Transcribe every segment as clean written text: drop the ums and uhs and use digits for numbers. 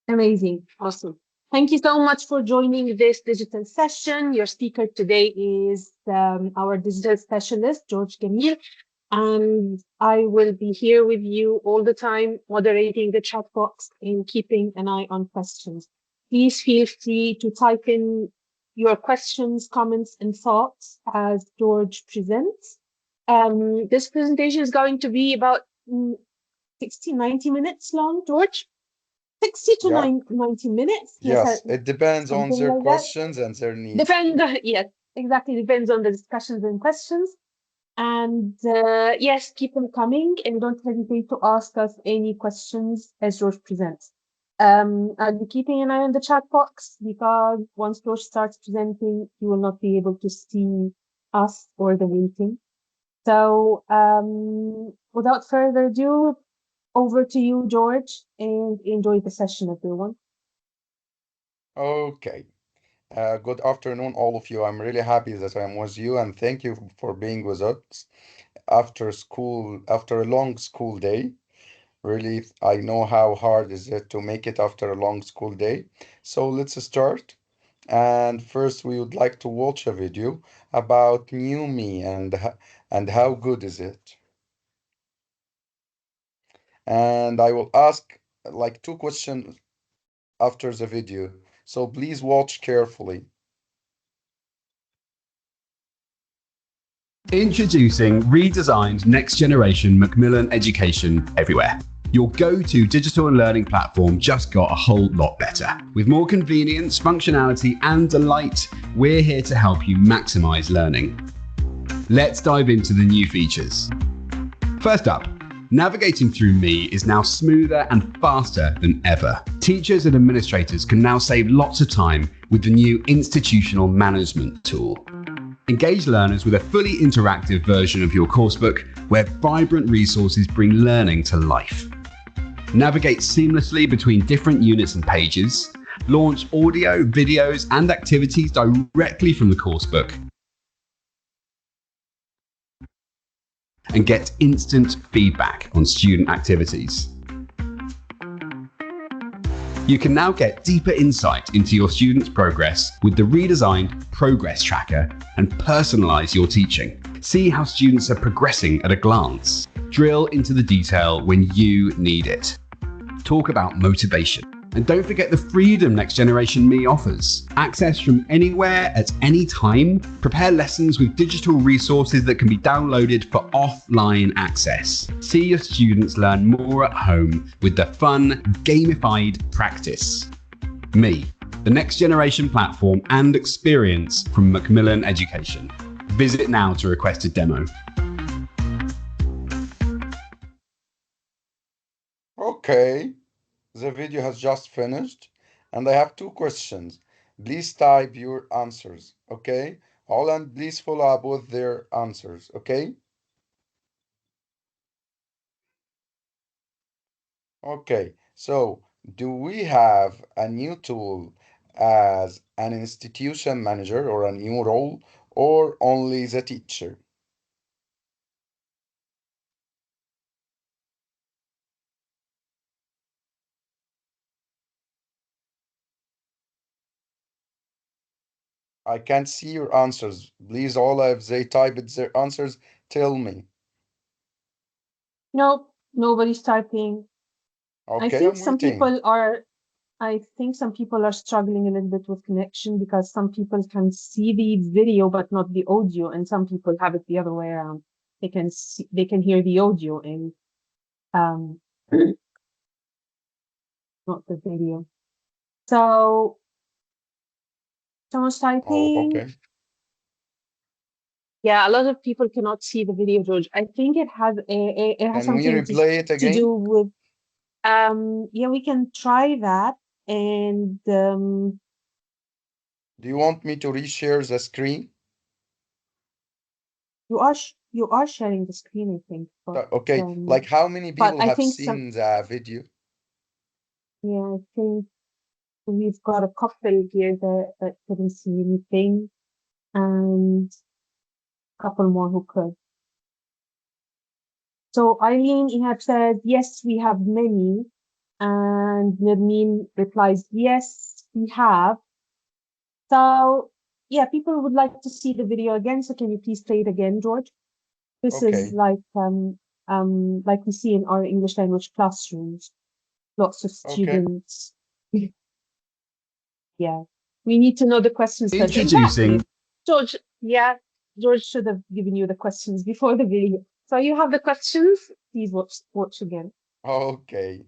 Amazing. Awesome. Thank you so much for joining this digital session. Your speaker today is our digital specialist, George Gamil, and I will be here with you all the time, moderating the chat box and keeping an eye on questions. Please feel free to type in your questions, comments, and thoughts as George presents. This presentation is going to be about 60, 90 minutes long, George. 60 to Yeah, 90 minutes. Yes, yes, it depends on something their like that. questions and their needs. Depend, yes, exactly. Depends on the discussions and questions. And yes, keep them coming and don't hesitate to ask us any questions as George presents. I'll be keeping an eye on the chat box because once George starts presenting, you will not be able to see us or the meeting. So without further ado, over to you, George, and enjoy the session, everyone. Okay. Good afternoon, all of you. I'm really happy that I'm with you, and thank you for being with us after school, after a long school day. Really, I know how hard is it to make it after a long school day. So let's start. And first, we would like to watch a video about new me and how good is it. And I will ask like two questions after the video. So please watch carefully. Introducing redesigned next generation Macmillan Education Everywhere. Your go-to digital and learning platform just got a whole lot better. With more convenience, functionality, and delight, we're here to help you maximize learning. Let's dive into the new features. First up, navigating through MEE is now smoother and faster than ever. Teachers and administrators can now save lots of time with the new institutional management tool. Engage learners with a fully interactive version of your coursebook where vibrant resources bring learning to life. Navigate seamlessly between different units and pages. Launch audio, videos, and activities directly from the coursebook. And get instant feedback on student activities. You can now get deeper insight into your students' progress with the redesigned Progress Tracker and personalize your teaching. See how students are progressing at a glance. Drill into the detail when you need it. Talk about motivation. And don't forget the freedom Next Generation Me offers. Access from anywhere at any time. Prepare lessons with digital resources that can be downloaded for offline access. See your students learn more at home with the fun, gamified practice. Me, the Next Generation platform and experience from Macmillan Education. Visit now to request a demo. Okay. The video has just finished, and I have two questions. Please type your answers, okay? Holland, please follow up with their answers, okay? Okay, so do we have a new tool as an institution manager or a new role, or only the teacher? I can't see your answers. Please, all if they typed their answers, tell me. Nope, nobody's typing. I Okay, think I'm some waiting. people are I think some people are struggling a little bit with connection because some people can see the video but not the audio, and some people have it the other way around. They can hear the audio and um not the video. So someone's Oh, typing. okay. Yeah, a lot of people cannot see the video, George. I think it has Can we something replay it to do again? with yeah, we can try that. And Do you want me to reshare the screen? you are sharing the screen, I think, Okay, like how many but people I have think some seen the video? yeah, I think we've got a couple here that couldn't see anything, and a couple more who could. So Eileen, you have said yes, we have many. And Nermeen replies, yes, we have. So, yeah, people would like to see the video again. So can you please play it again, George? This is Okay. like we see in our English language classrooms, lots of Okay. students. Yeah, we need to know the questions first. Introducing Exactly. George, yeah, George should have given you the questions before the video. So you have the questions. Please watch again. Okay.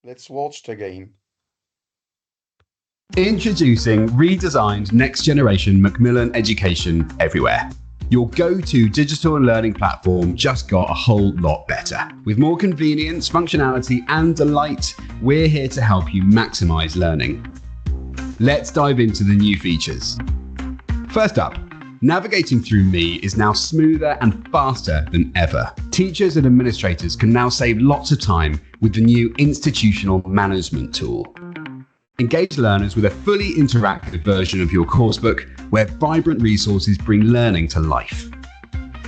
Let's watch it again. Introducing redesigned next generation Macmillan Education Everywhere. Your go-to digital and learning platform just got a whole lot better. With more convenience, functionality, and delight, we're here to help you maximize learning. Let's dive into the new features. First up, navigating through MEE is now smoother and faster than ever. Teachers and administrators can now save lots of time with the new institutional management tool. Engage learners with a fully interactive version of your coursebook where vibrant resources bring learning to life.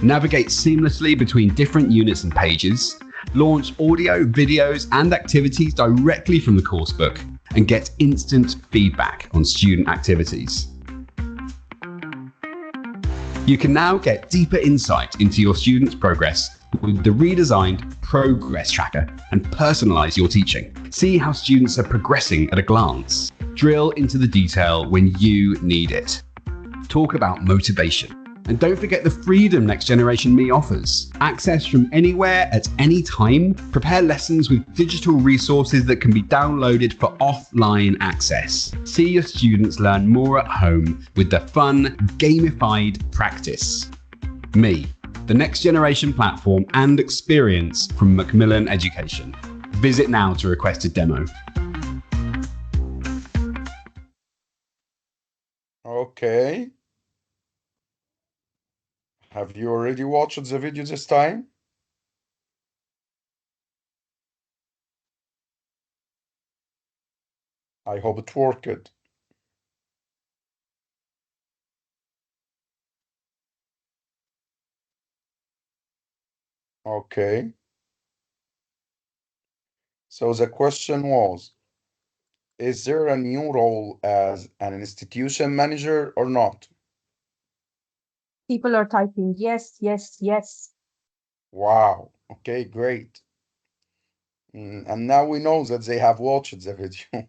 Navigate seamlessly between different units and pages, launch audio, videos, and activities directly from the coursebook, and get instant feedback on student activities. You can now get deeper insight into your students' progress with the redesigned Progress Tracker and personalize your teaching. See how students are progressing at a glance. Drill into the detail when you need it. Talk about motivation. And don't forget the freedom Next Generation Me offers. Access from anywhere at any time. Prepare lessons with digital resources that can be downloaded for offline access. See your students learn more at home with the fun, gamified practice. Me, the Next Generation platform and experience from Macmillan Education. Visit now to request a demo. Okay. Have you already watched the video this time? I hope it worked. Okay. So the question was, is there a new role as an institution manager or not? People are typing yes, yes, yes. Wow. Okay, great. And now we know that they have watched the video.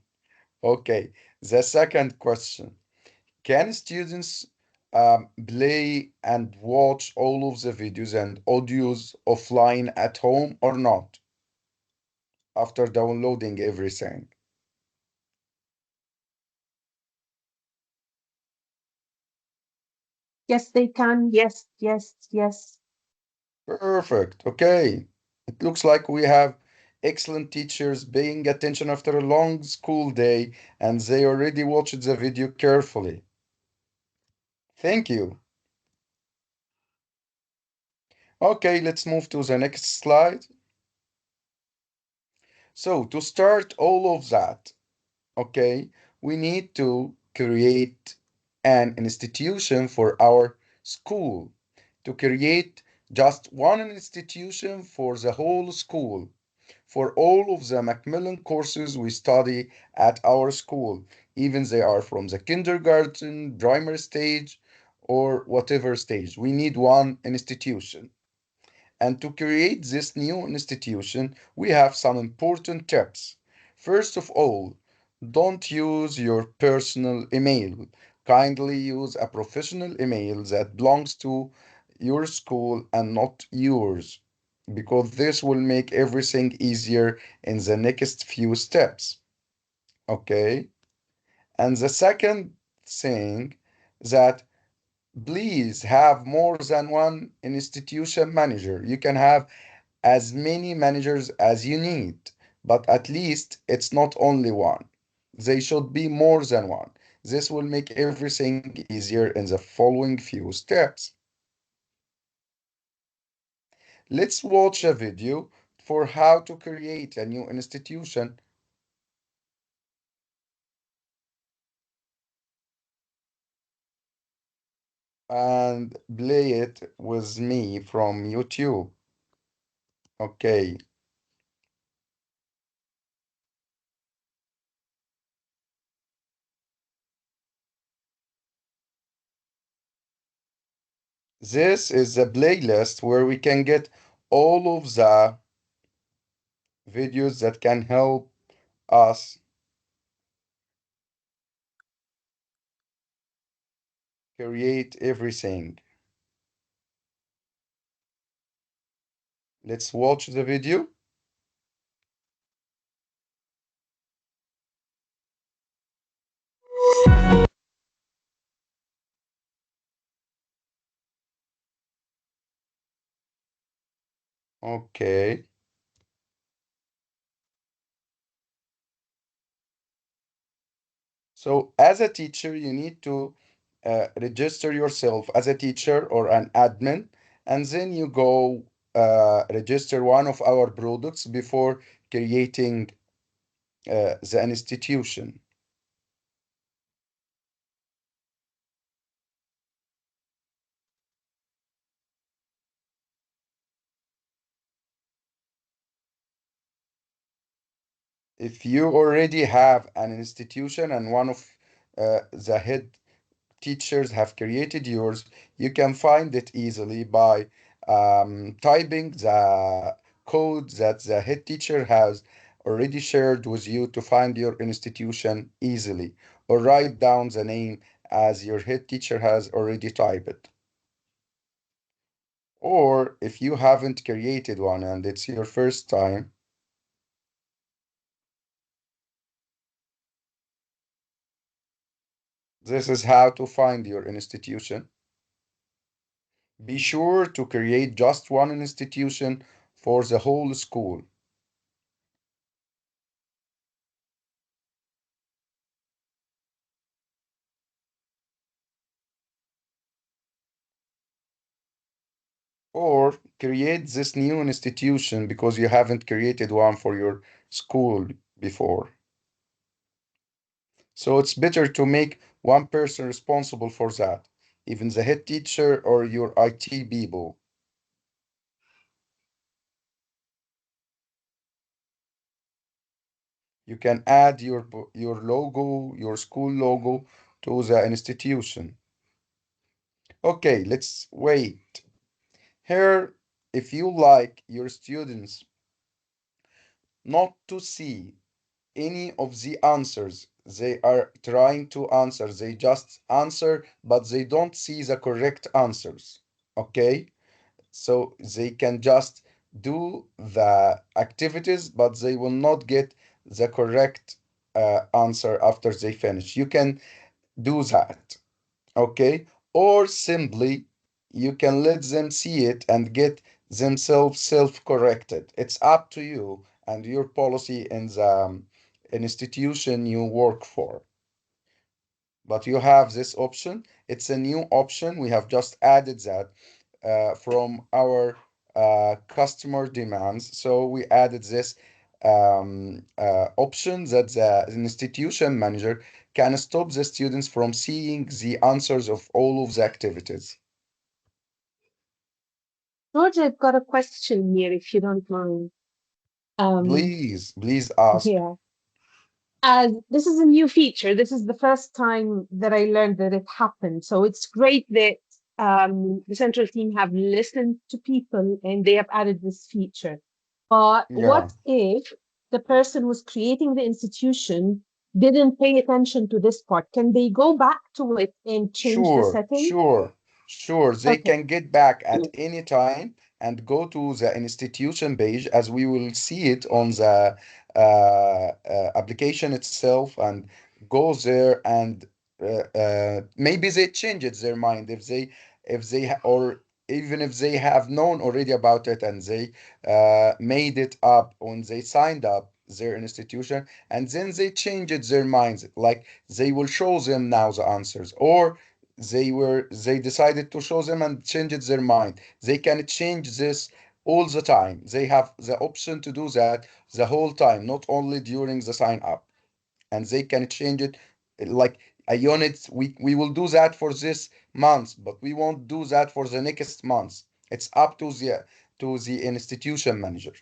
Okay. The second question. Can students play and watch all of the videos and audios offline at home or not after downloading everything? Yes, they can. Yes, yes, yes. Perfect. Okay. It looks like we have excellent teachers paying attention after a long school day and they already watched the video carefully. Thank you. Okay, let's move to the next slide. So to start all of that, okay, we need to create an institution for our school, to create just one institution for the whole school, for all of the Macmillan courses we study at our school, even they are from the kindergarten, primary stage, or whatever stage. We need one institution. And to create this new institution, we have some important tips. First of all, don't use your personal email. Kindly use a professional email that belongs to your school and not yours, because this will make everything easier in the next few steps. Okay? And the second thing that please have more than one institution manager. You can have as many managers as you need, but at least it's not only one. They should be more than one. This will make everything easier in the following few steps. Let's watch a video for how to create a new institution and play it with me from YouTube. Okay. This is a playlist where we can get all of the videos that can help us create everything. Let's watch the video. Okay. So as a teacher, you need to register yourself as a teacher or an admin, and then you go register one of our products before creating the institution. If you already have an institution and one of the head teachers have created yours, you can find it easily by typing the code that the head teacher has already shared with you to find your institution easily, or write down the name as your head teacher has already typed it. Or if you haven't created one and it's your first time, this is how to find your institution. Be sure to create just one institution for the whole school. Or create this new institution because you haven't created one for your school before. So it's better to make one person responsible for that, even the head teacher or your IT people. You can add your logo, your school logo to the institution. Okay, let's wait. Here, if you like your students not to see any of the answers they are trying to answer, they just answer, but they don't see the correct answers. Okay, so they can just do the activities, but they will not get the correct answer after they finish. You can do that. Okay, or simply you can let them see it and get themselves self-corrected. It's up to you and your policy in the institution you work for. But you have this option. It's a new option. We have just added that from our customer demands. So we added this option that the institution manager can stop the students from seeing the answers of all of the activities. George, I've got a question here, if you don't mind. Um, Please, please ask. yeah. As this is a new feature, this is the first time that I learned that it happened. So it's great that the central team have listened to people and they have added this feature. But Yeah, what if the person who's creating the institution didn't pay attention to this part? Can they go back to it and change the sure, setting? sure, sure. They Okay. can get back at any time and go to the institution page as we will see it on the application itself and go there and maybe they changed their mind if they or even if they have known already about it and they made it up when they signed up their institution and then they changed their minds like they will show them now the answers or they decided to show them and changed their mind. They can change this all the time. They have the option to do that the whole time, not only during the sign up. And they can change it like a unit. We will do that for this month, but we won't do that for the next month. It's up to the institution manager.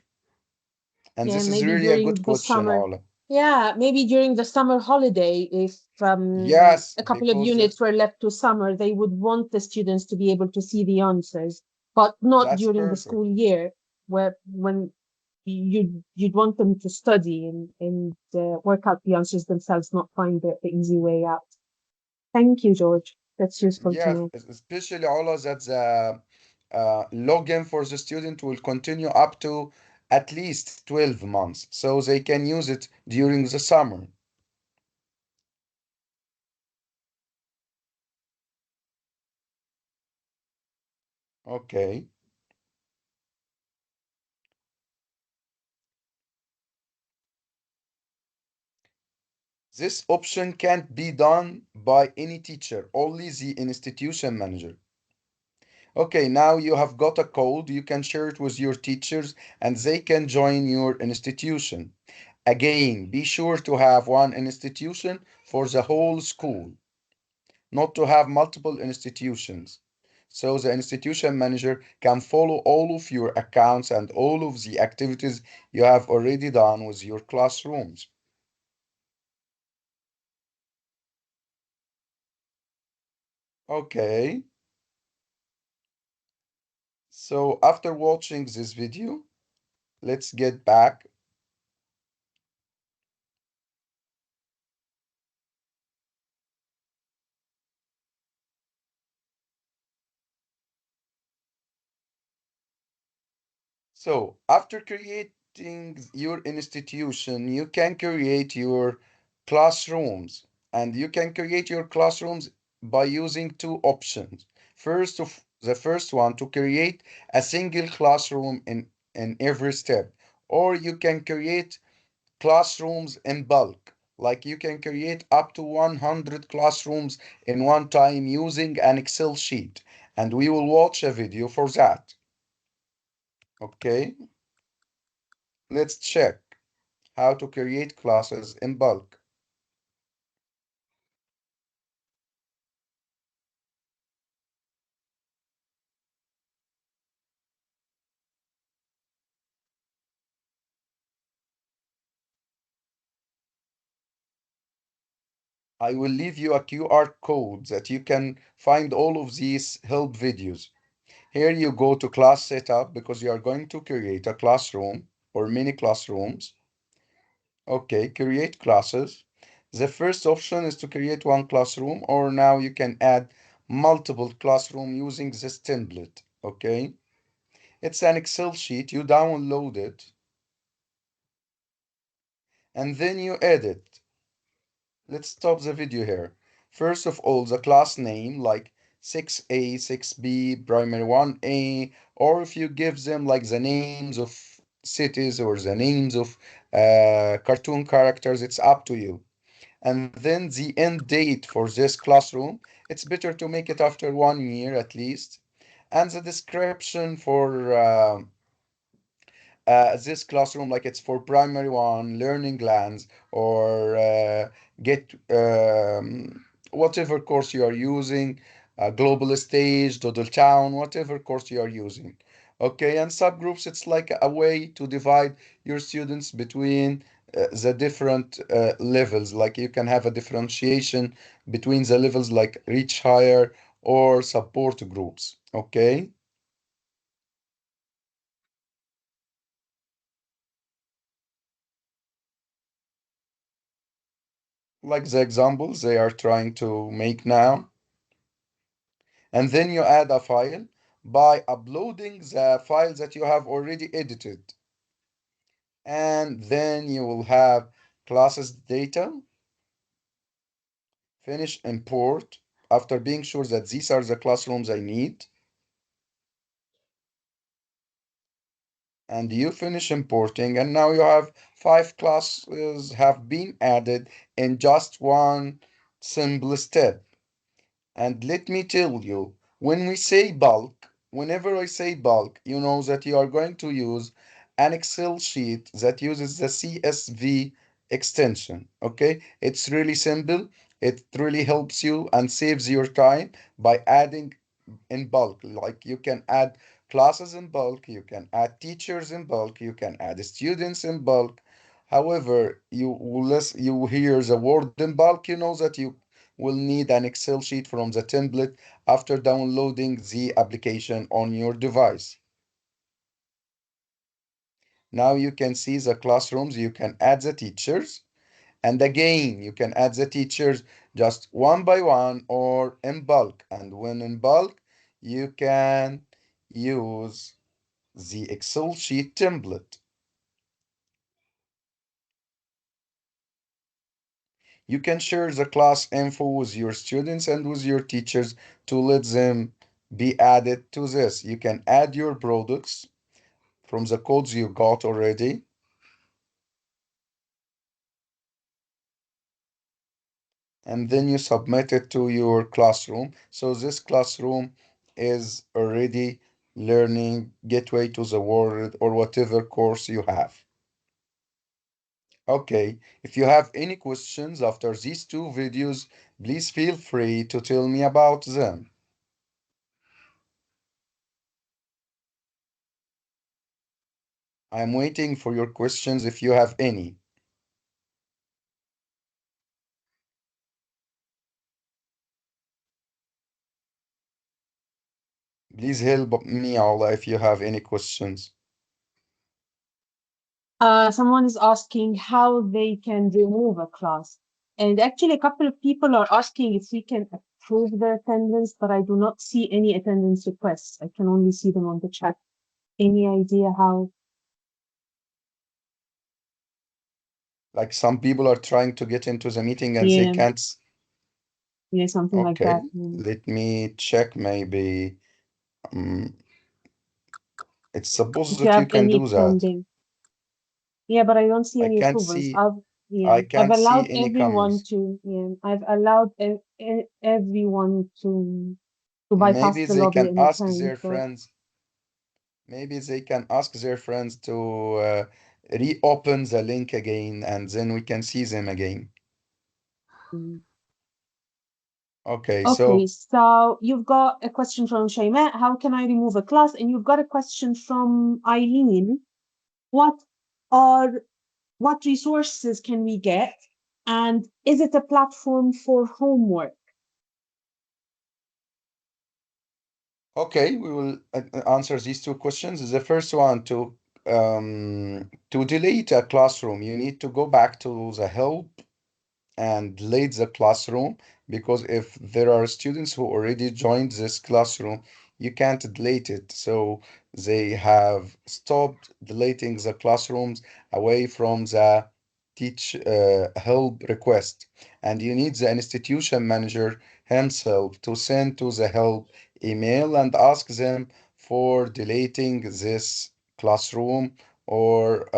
And Yeah, this is maybe really a good during the question, summer. Ola. Yeah, maybe during the summer holiday, if Yes, a couple of because units were left to summer, they would want the students to be able to see the answers, but not that's during the perfect. school year, where when you'd want them to study and work out the answers themselves, not find the easy way out. Thank you, George. That's useful to Yeah, know. especially all that the login for the student will continue up to at least 12 months, so they can use it during the summer. Okay. This option can't be done by any teacher, only the institution manager. Okay, now you have got a code, you can share it with your teachers and they can join your institution. Again, be sure to have one institution for the whole school, not to have multiple institutions. So the institution manager can follow all of your accounts and all of the activities you have already done with your classrooms. Okay, so after watching this video, let's get back. So after creating your institution, you can create your classrooms, and you can create your classrooms by using two options. The first one to create a single classroom in every step, or you can create classrooms in bulk. Like you can create up to 100 classrooms in one time using an Excel sheet, and we will watch a video for that. Okay, let's check how to create classes in bulk. I will leave you a QR code that you can find all of these help videos. Here you go to class setup because you are going to create a classroom or mini classrooms. Okay, create classes. The first option is to create one classroom, or now you can add multiple classroom using this template. Okay, it's an Excel sheet. You download it and then you edit. Let's stop the video here. First of all, the class name like 6A, 6B, primary 1A, or if you give them like the names of cities or the names of cartoon characters, it's up to you. And then the end date for this classroom, it's better to make it after 1 year at least. And the description for this classroom, like it's for primary one, learning lands, or get whatever course you are using, global stage, total town, whatever course you are using. Okay, and subgroups, it's like a way to divide your students between the different levels. Like you can have a differentiation between the levels like reach higher or support groups. Okay, like the examples they are trying to make now. And then you add a file by uploading the files that you have already edited. And then you will have classes data, finish import after being sure that these are the classrooms I need. And you finish importing, and now you have 5 classes have been added in just one simple step. And let me tell you, when we say bulk, whenever I say bulk, you know that you are going to use an Excel sheet that uses the CSV extension. Okay, it's really simple. It really helps you and saves your time by adding in bulk. Like you can add classes in bulk, you can add teachers in bulk, you can add students in bulk. However, you hear the word in bulk, you know that you will need an Excel sheet from the template after downloading the application on your device. Now you can see the classrooms, you can add the teachers, and again, you can add the teachers just one by one or in bulk. And when in bulk, you can use the Excel sheet template. You can share the class info with your students and with your teachers to let them be added to this. You can add your products from the codes you got already, and then you submit it to your classroom. So this classroom is already learning gateway to the world or whatever course you have. Okay, if you have any questions after these two videos, please feel free to tell me about them. I'm waiting for your questions if you have any. Please help me, Allah, if you have any questions. Someone is asking how they can remove a class. And actually, a couple of people are asking if we can approve their attendance, but I do not see any attendance requests. I can only see them on the chat. Any idea how? Like some people are trying to get into the meeting and they Yeah, can't. yeah, something like Okay, that. Mm. let me check maybe. Um, it's supposed If you that you have can any do that. pending. Yeah, but I don't see I any can't approvals. see Yeah, I I've can't allowed see any everyone comments. to, yeah, I've allowed everyone to bypass Maybe the they lobby can ask anytime, their but friends. Maybe they can ask their friends to reopen the link again and then we can see them again. mm. Okay, Okay, so so you've got a question from Shayma. How can I remove a class? And you've got a question from Eileen. What are what resources can we get? And is it a platform for homework? okay, we will answer these two questions. The first one to delete a classroom, you need to go back to the help and delete the classroom because if there are students who already joined this classroom, you can't delete it. So they have stopped deleting the classrooms away from the teach help request. And you need the institution manager himself to send to the help email and ask them for deleting this classroom or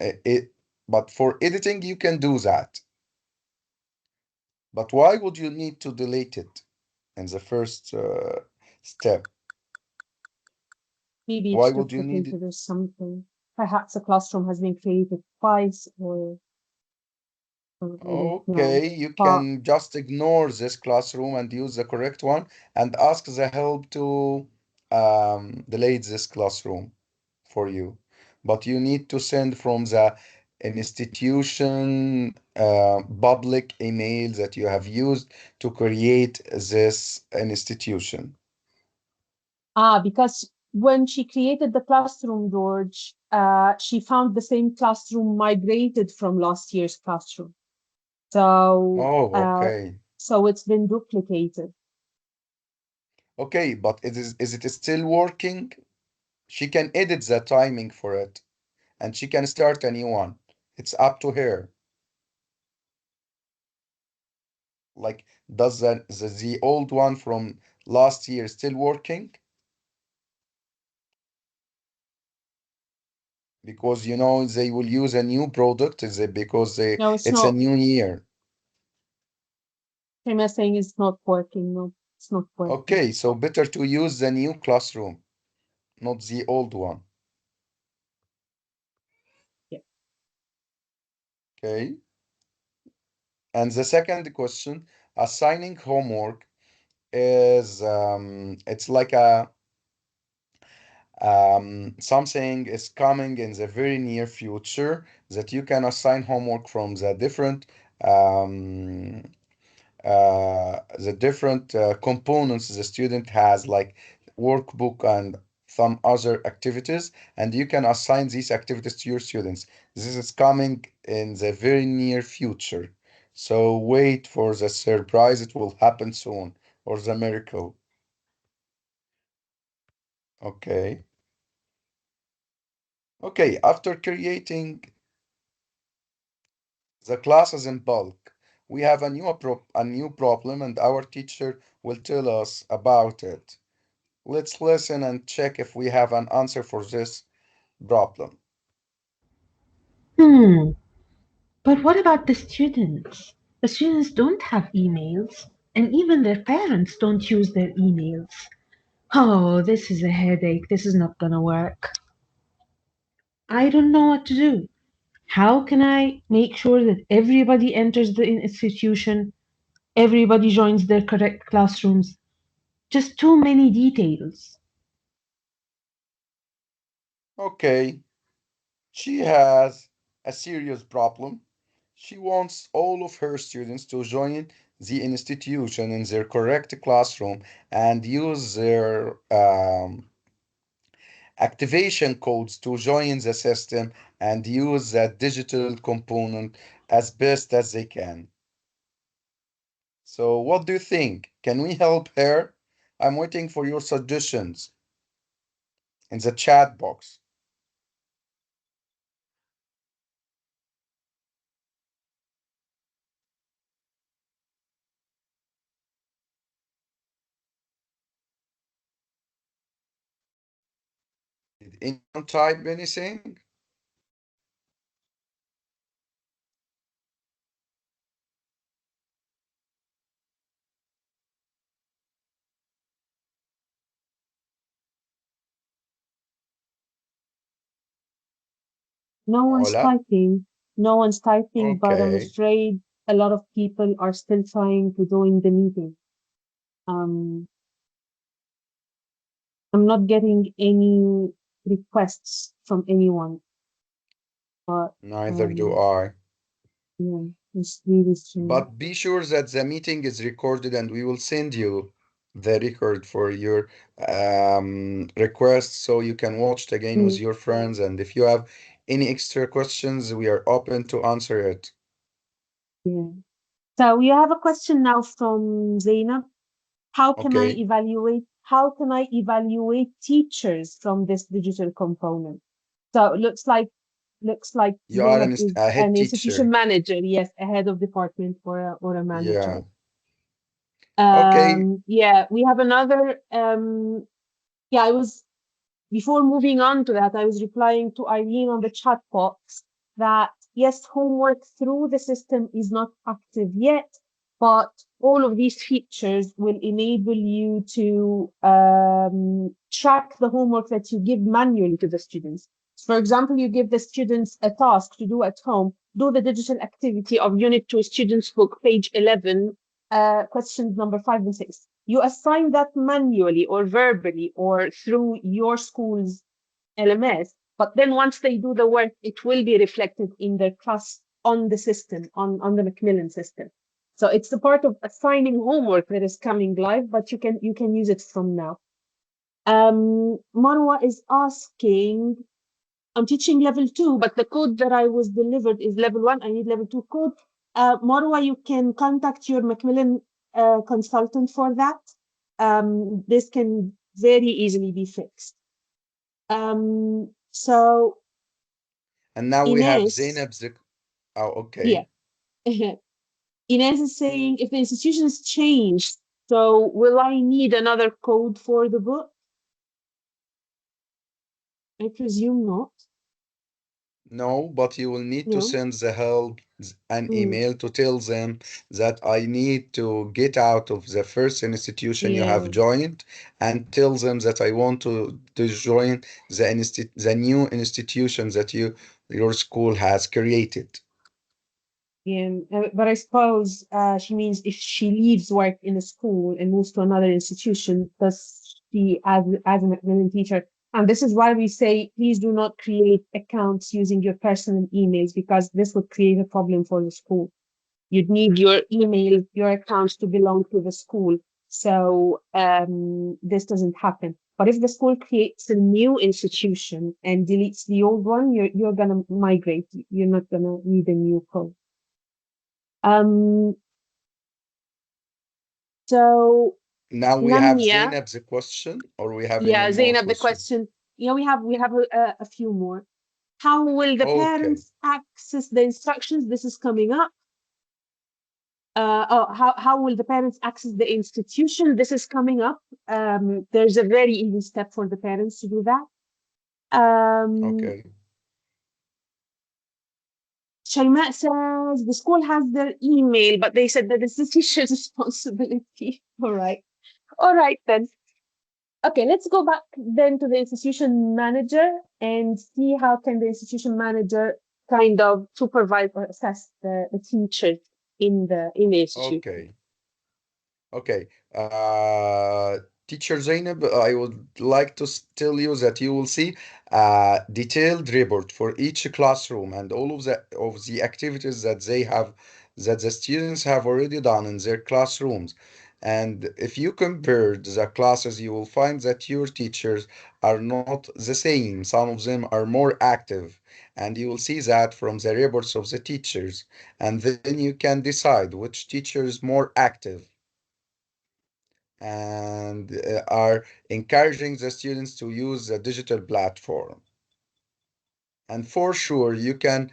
it, but for editing you can do that. But why would you need to delete it in the first step? Maybe it's Why would you need it? duplicated or something. Perhaps a classroom has been created twice, or I don't know. Okay, you But can just ignore this classroom and use the correct one and ask the help to delete this classroom for you. But you need to send from the institution public email that you have used to create this institution. because when she created the classroom, George, she found the same classroom migrated from last year's classroom. So, Oh, okay. so it's been duplicated. Okay, but is it still working? She can edit the timing for it and she can start a new one. It's up to her. Like, does the old one from last year still working? Because you know they will use a new product, is it because No, it's it's a not. new year? Prima saying it's not working. No, it's not working. Okay, so better to use the new classroom, not the old one. Yeah. Okay. And the second question, assigning homework is it's like Something is coming in the very near future that you can assign homework from um, the different components the student has, like workbook and some other activities, and you can assign these activities to your students. This is coming in the very near future. So wait for the surprise, it will happen soon, or the miracle. Okay. Okay, after creating the classes in bulk, we have a new problem, and our teacher will tell us about it. Let's listen and check if we have an answer for this problem. Hmm. But what about the students? The students don't have emails, and even their parents don't use their emails. Oh, this is a headache. This is not gonna work. I don't know what to do. How can I make sure that everybody enters the institution, everybody joins their correct classrooms? Just too many details. Okay, she has a serious problem. She wants all of her students to join the institution in their correct classroom and use their activation codes to join the system and use that digital component as best as they can. So, what do you think? Can we help her? I'm waiting for your suggestions in the chat box. Did anyone type anything? No one's Hola? typing. No one's typing, but I'm Okay. afraid a lot of people are still trying to join the meeting. Um, I'm not getting any requests from anyone, but Neither do I. yeah, it's really strange. But be sure that the meeting is recorded and we will send you the record for your request so you can watch it again with Mm, your friends. And if you have any extra questions, we are open to answer it. yeah. So we have a question now from Zainab. Okay. How can I evaluate teachers from this digital component? So it looks like You are Zainab is a head an institution teacher. manager, yes, a head of department or a Yeah. manager. Okay. Yeah, we have another yeah, I was before moving on to that, I was replying to Irene on the chat box that yes, homework through the system is not active yet, but all of these features will enable you to track the homework that you give manually to the students. For example, you give the students a task to do at home, do the digital activity of Unit 2 Students Book, page 11, questions number 5 and 6. You assign that manually or verbally or through your school's LMS, but then once they do the work, it will be reflected in their class on the system, on the Macmillan system. So it's the part of assigning homework that is coming live, but you can use it from now. Marwa is asking, I'm teaching level 2, but the code that I was delivered is level 1. I need level 2 code. Marwa, you can contact your Macmillan consultant for that. This can very easily be fixed. So And now we have Ines, Zainab. Oh, yeah, okay. Ines is saying if the institution has changed, so will I need another code for the book? I presume not. No, but you will need to No. send the help an Mm, email to tell them that I need to get out of the first institution you have yeah, joined and tell them that I want to join the new institution that your school has created. yeah. But I suppose she means if she leaves work in a school and moves to another institution, does she, as a Macmillan teacher, And this is why we say, please do not create accounts using your personal emails, because this would create a problem for the school. You'd need your email, your accounts to belong to the school. So this doesn't happen. But if the school creates a new institution and deletes the old one, you're gonna migrate. You're not gonna need a new code. Um, so Now we have Lamia, Zainab's question, or we have any yeah, more Zainab, the question? question. Yeah, we have a few more. How will the Okay, parents access the instructions? This is coming up. How will the parents access the institution? This is coming up. There's a very easy step for the parents to do that. Um, okay, Shaimat says the school has their email, but they said that it's the teacher's responsibility. All right. All right then. Okay, let's go back then to the institution manager and see how can the institution manager kind of supervise or assess the teachers in the institution. okay. Okay. Teacher Zainab, I would like to tell you that you will see a detailed report for each classroom and all of the activities that they have that the students have already done in their classrooms. And if you compare the classes, you will find that your teachers are not the same. Some of them are more active, and you will see that from the reports of the teachers. And then you can decide which teacher is more active and are encouraging the students to use the digital platform. And for sure, you can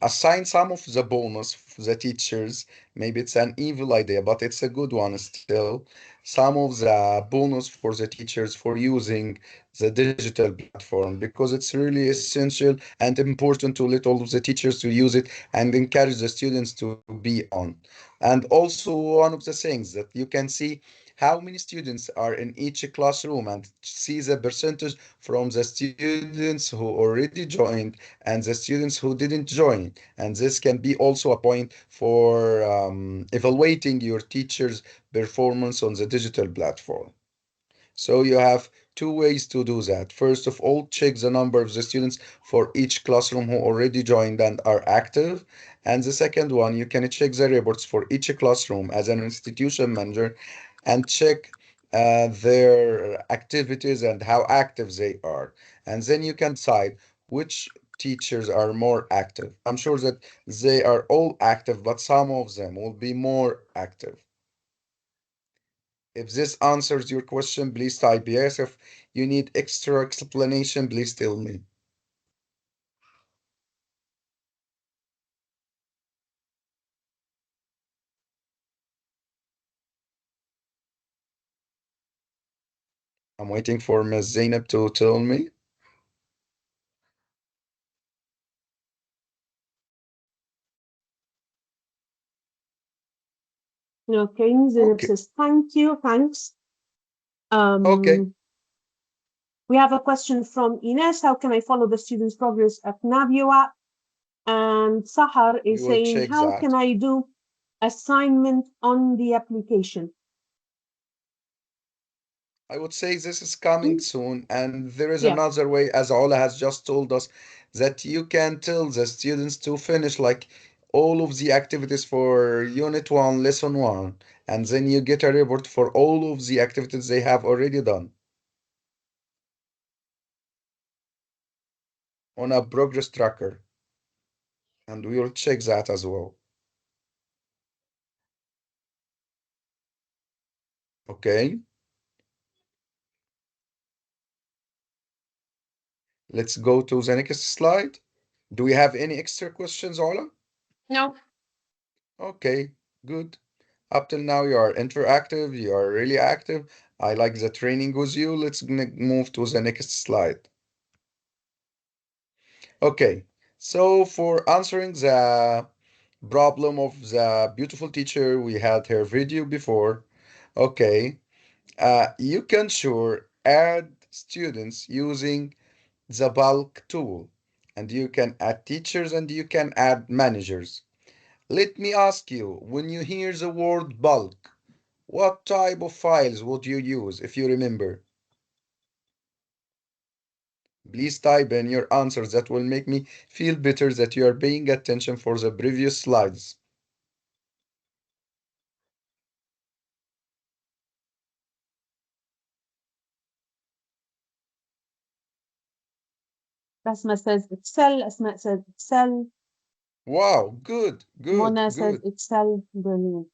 assign some of the bonus for the teachers. Maybe it's an evil idea, but it's a good one still. Some of the bonus for the teachers for using the digital platform, because it's really essential and important to let all of the teachers to use it and encourage the students to be on. And also one of the things that you can see how many students are in each classroom and see the percentage from the students who already joined and the students who didn't join. And this can be also a point for evaluating your teacher's performance on the digital platform. So you have two ways to do that. First of all, check the number of the students for each classroom who already joined and are active. And the second one, you can check the reports for each classroom as an institution manager and check their activities and how active they are. And then you can decide which teachers are more active. I'm sure that they are all active, but some of them will be more active. If this answers your question, please type yes. If you need extra explanation, please tell me. I'm waiting for Ms. Zainab to tell me. Okay, Zainab Okay, says thank you, thanks. okay, Um, we have a question from Ines. How can I follow the student's progress at Navio app? And Sahar we is will saying, check how can that. I do assignment on the application? I would say this is coming Mm, soon, and there is yeah, another way, as Ola has just told us, that you can tell the students to finish like all of the activities for Unit 1, Lesson 1, and then you get a report for all of the activities they have already done on a progress tracker, and we will check that as well. Okay, let's go to the next slide. Do we have any extra questions, Ola? no, Okay, good. Up till now, you are interactive, you are really active. I like the training with you. Let's move to the next slide. Okay, so for answering the problem of the beautiful teacher, we had her video before. Okay, you can sure add students using the bulk tool, and you can add teachers and you can add managers. Let me ask you, when you hear the word bulk, what type of files would you use if you remember? Please type in your answers. That will make me feel better that you are paying attention for the previous slides. Basma says Excel. Asma says Excel. Wow, good, good, Mona says good. Excel. Brilliant.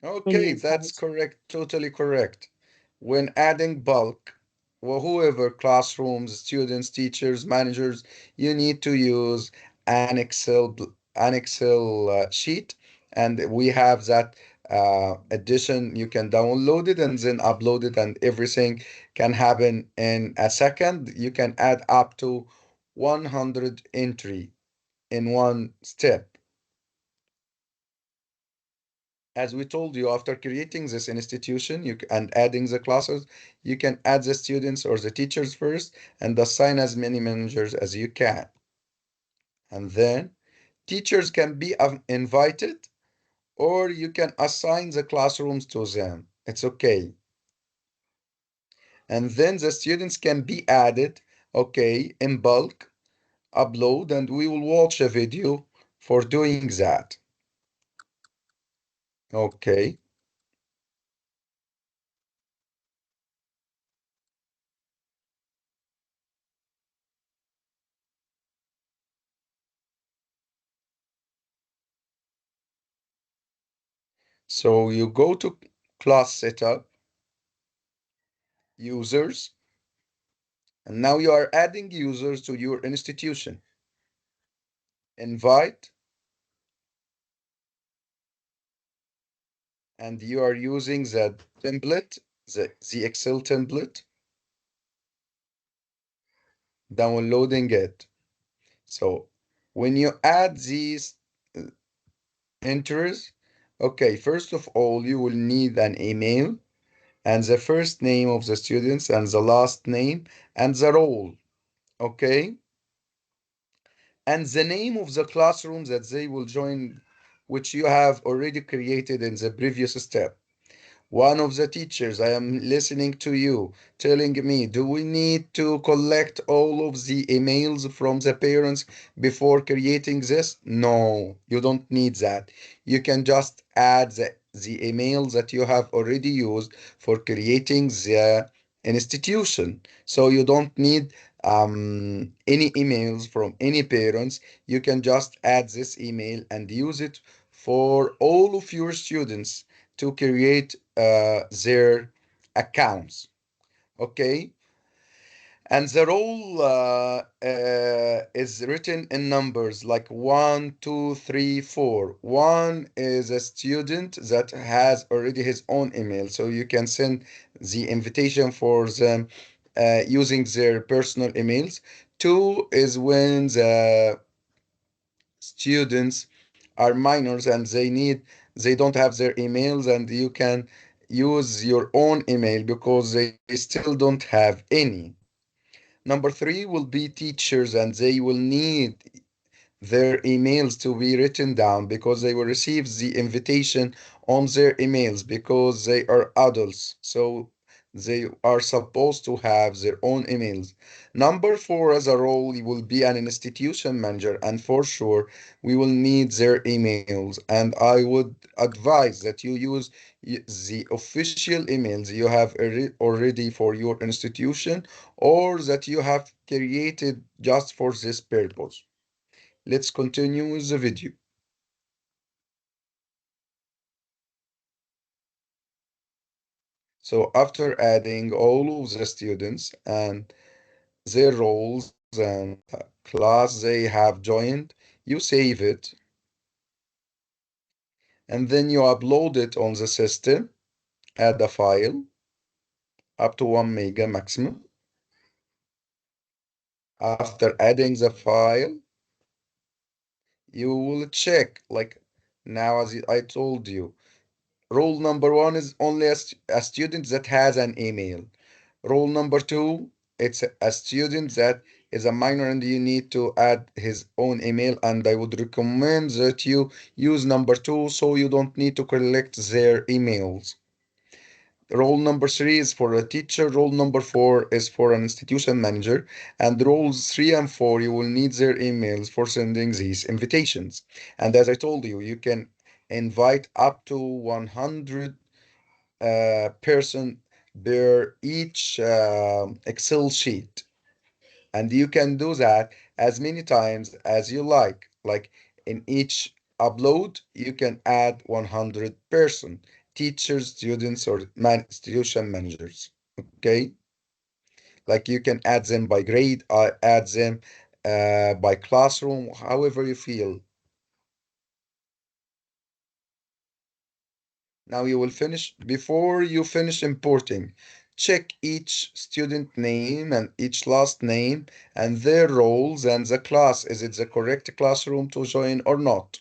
Okay, Brilliant, that's guys. correct, totally correct. When adding bulk, well, whoever, classrooms, students, teachers, managers, you need to use an Excel sheet, and we have that edition. You can download it and then upload it, and everything can happen in a second. You can add up to 100 entry in one step. As we told you, after creating this institution and adding the classes, you can add the students or the teachers first and assign as many managers as you can. And then teachers can be invited, or you can assign the classrooms to them. It's okay. And then the students can be added, okay, in bulk, upload, and we will watch a video for doing that. Okay. So you go to class setup, users, and now you are adding users to your institution. Invite, and you are using the template, the Excel template, downloading it. So when you add these uh, entries, okay, first of all, you will need an email and the first name of the students and the last name and the role, okay? And the name of the classroom that they will join, which you have already created in the previous step. One of the teachers, I am listening to you, telling me, do we need to collect all of the emails from the parents before creating this? No, you don't need that. You can just add the emails that you have already used for creating the institution. So you don't need any emails from any parents. You can just add this email and use it for all of your students to create their accounts. Okay, and the role is written in numbers like 1, 2, 3, 4. One is a student that has already his own email, so you can send the invitation for them using their personal emails. Two is when the students are minors and they don't have their emails, and you can use your own email because they still don't have any. Number three will be teachers, and they will need their emails to be written down because they will receive the invitation on their emails because they are adults. So they are supposed to have their own emails. Number four, as a role, will be an institution manager, and for sure, we will need their emails. And I would advise that you use the official emails you have already for your institution or that you have created just for this purpose. Let's continue with the video. So after adding all of the students and their roles and class they have joined, you save it and then you upload it on the system, add a file up to 1 mega maximum. After adding the file, you will check like now as I told you, role number one is only a student that has an email. Rule number two, it's a student that is a minor and you need to add his own email. And I would recommend that you use number two so you don't need to collect their emails. Role number three is for a teacher. Role number four is for an institution manager. And roles three and four, you will need their emails for sending these invitations. And as I told you, you can invite up to 100 person per each Excel sheet. And you can do that as many times as you like. Like in each upload, you can add 100 person, teachers, students, or institution managers. Okay, like you can add them by grade, add them by classroom, however you feel. Now you will finish, before you finish importing, check each student name and each last name and their roles and the class. Is it the correct classroom to join or not?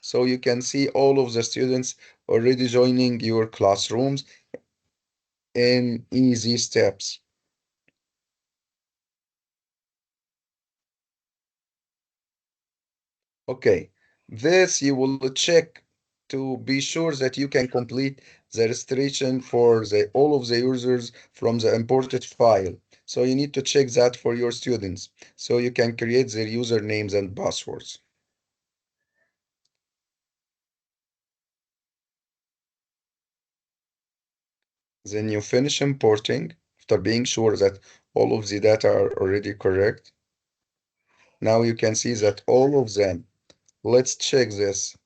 So you can see all of the students already joining your classrooms in easy steps. Okay, this you will check to be sure that you can complete the registration for all of the users from the imported file. So you need to check that for your students so you can create their usernames and passwords. Then you finish importing after being sure that all of the data are already correct. Now you can see that all of them. Let's check this.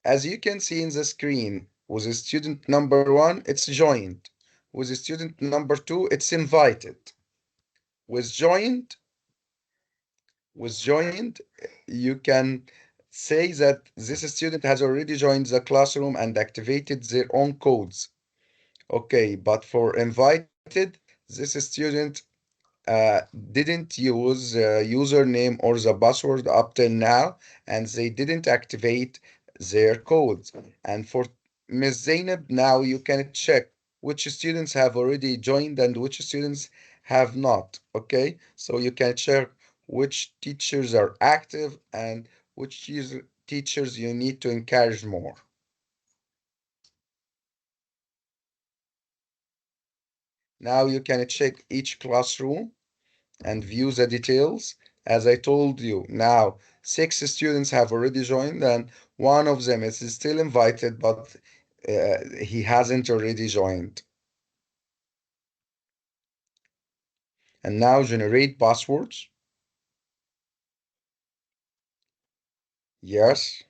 As you can see in the screen, with the student number one, it's joined. With the student number two, it's invited. With joined, with joined, you can say that this student has already joined the classroom and activated their own codes. Okay, but for invited, this student didn't use username or the password up till now, and they didn't activate their codes. And for Ms. Zainab, now you can check which students have already joined and which students have not. Okay, so you can check which teachers are active and which teachers you need to encourage more. Now you can check each classroom and view the details. As I told you, now six students have already joined, and one of them is still invited, but he hasn't already joined. And now generate passwords. Yes.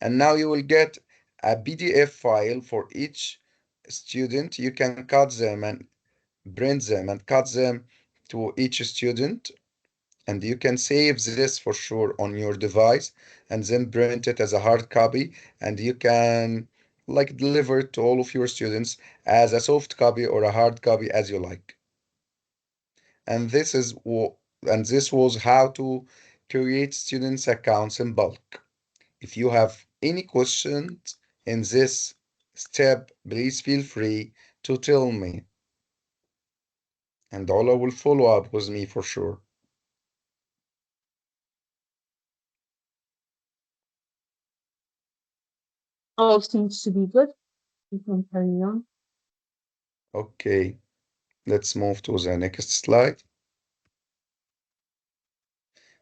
And now you will get a PDF file for each student. You can cut them and print them and cut them to each student. And you can save this for sure on your device and then print it as a hard copy, and you can like deliver it to all of your students as a soft copy or a hard copy as you like. And this was how to create students accounts in bulk. If you have any questions in this step, please feel free to tell me, and Ola will follow up with me for sure. All seems to be good. You can carry on. Okay, let's move to the next slide.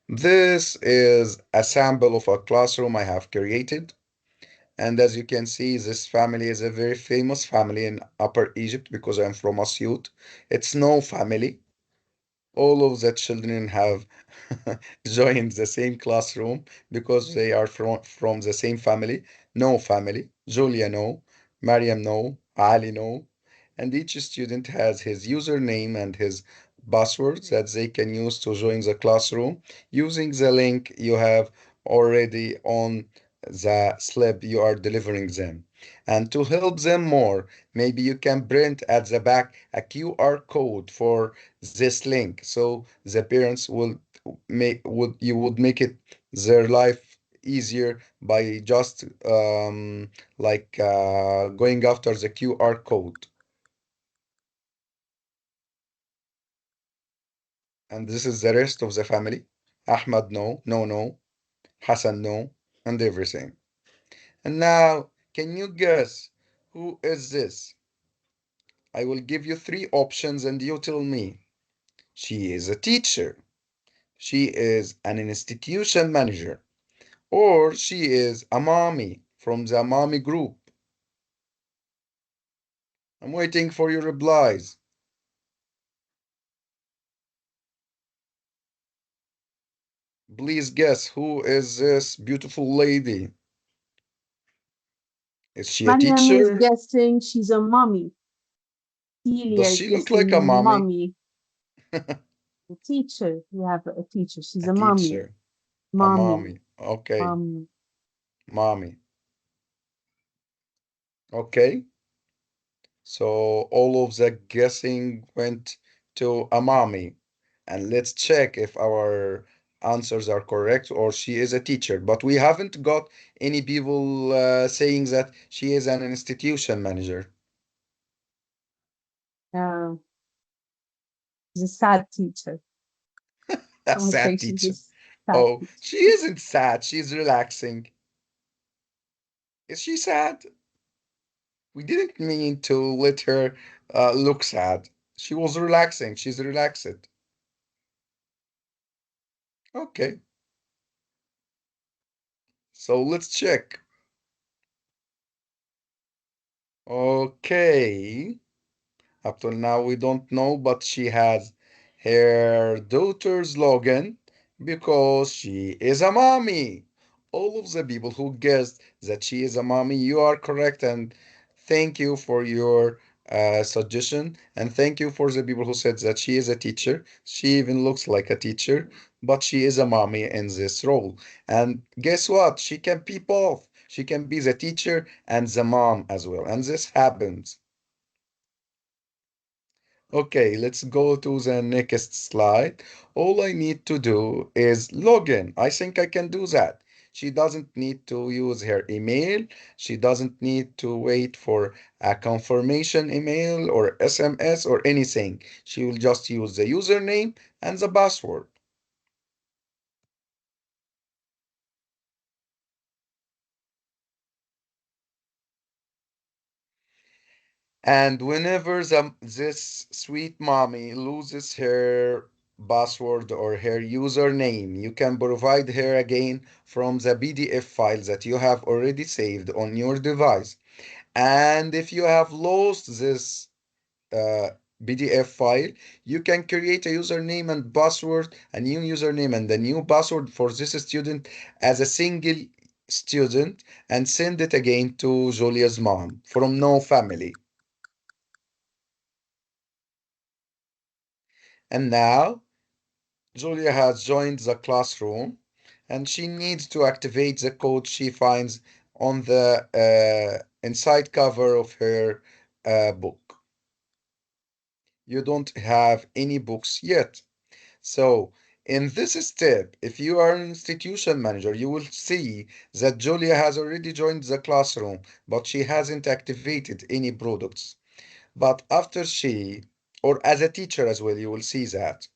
This is a sample of a classroom I have created. And as you can see, this family is a very famous family in Upper Egypt because I'm from Asyut. It's no family. All of the children have joined the same classroom because they are from the same family. No family. Julia, no. Mariam, no. Ali, no. And each student has his username and his passwords that they can use to join the classroom using the link you have already on the slip you are delivering them. And to help them more, maybe you can print at the back a QR code for this link so the parents will make it their life easier by just going after the QR code. And this is the rest of the family. Ahmad, no, no, no. Hassan, no, and everything. And now, can you guess who is this? I will give you three options and you tell me. She is a teacher. She is an institution manager. Or she is a mommy from the mommy group. I'm waiting for your replies. Please guess who is this beautiful lady? Is she a Mariam is teacher? guessing she's a mommy. Celia Does is she look like a guessing mommy? mommy. A teacher. We have a teacher. She's A a mommy. teacher. A Mommy. mommy. Okay. Mommy. Mommy. Okay. So all of the guessing went to a mommy. And let's check if our answers are correct or she is a teacher. But we haven't got any people saying that she is an institution manager. Uh, she's a sad teacher. A I would say sad she's teacher. a sad Oh, teacher. she isn't sad. She's relaxing. Is she sad? We didn't mean to let her look sad. She was relaxing. She's relaxed. Okay, so let's check. Okay. Up till now, we don't know, but she has her daughter's login because she is a mommy. All of the people who guessed that she is a mommy, you are correct, and thank you for your suggestion. And thank you for the people who said that she is a teacher. She even looks like a teacher, but she is a mommy in this role. And guess what? She can be both. She can be the teacher and the mom as well. And this happens. Okay, let's go to the next slide. All I need to do is log in. I think I can do that. She doesn't need to use her email. She doesn't need to wait for a confirmation email or SMS or anything. She will just use the username and the password. And whenever this sweet mommy loses her password or her username, you can provide her again from the PDF file that you have already saved on your device. And if you have lost this uh, PDF file, you can create a username and password, a new username and a new password for this student as a single student and send it again to Julia's mom from no family. And now Julia has joined the classroom and she needs to activate the code she finds on the inside cover of her book. You don't have any books yet. So, in this step, if you are an institution manager, you will see that Julia has already joined the classroom, but she hasn't activated any products. But after she, or as a teacher as well, you will see that.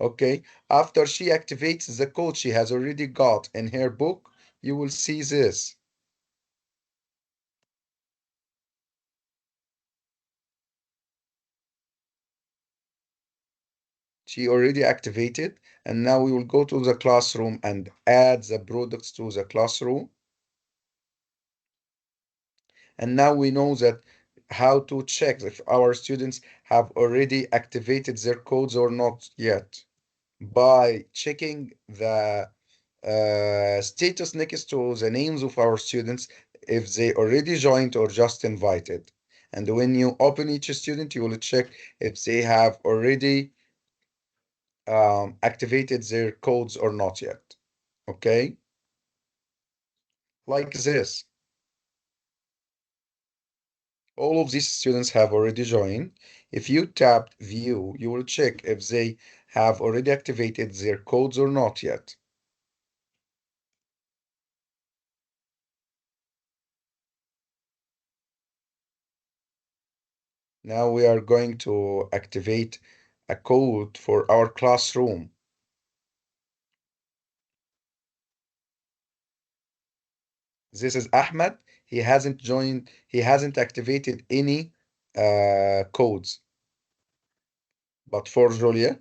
Okay, after she activates the code she has already got in her book, you will see this. She already activated, and now we will go to the classroom and add the products to the classroom. And now we know that how to check if our students have already activated their codes or not yet by checking the status next to the names of our students if they already joined or just invited. And when you open each student, you will check if they have already activated their codes or not yet. Okay, like this. All of these students have already joined. If you tap view, you will check if they have already activated their codes or not yet. Now we are going to activate a code for our classroom. This is Ahmed. He hasn't activated any codes. But for Julia,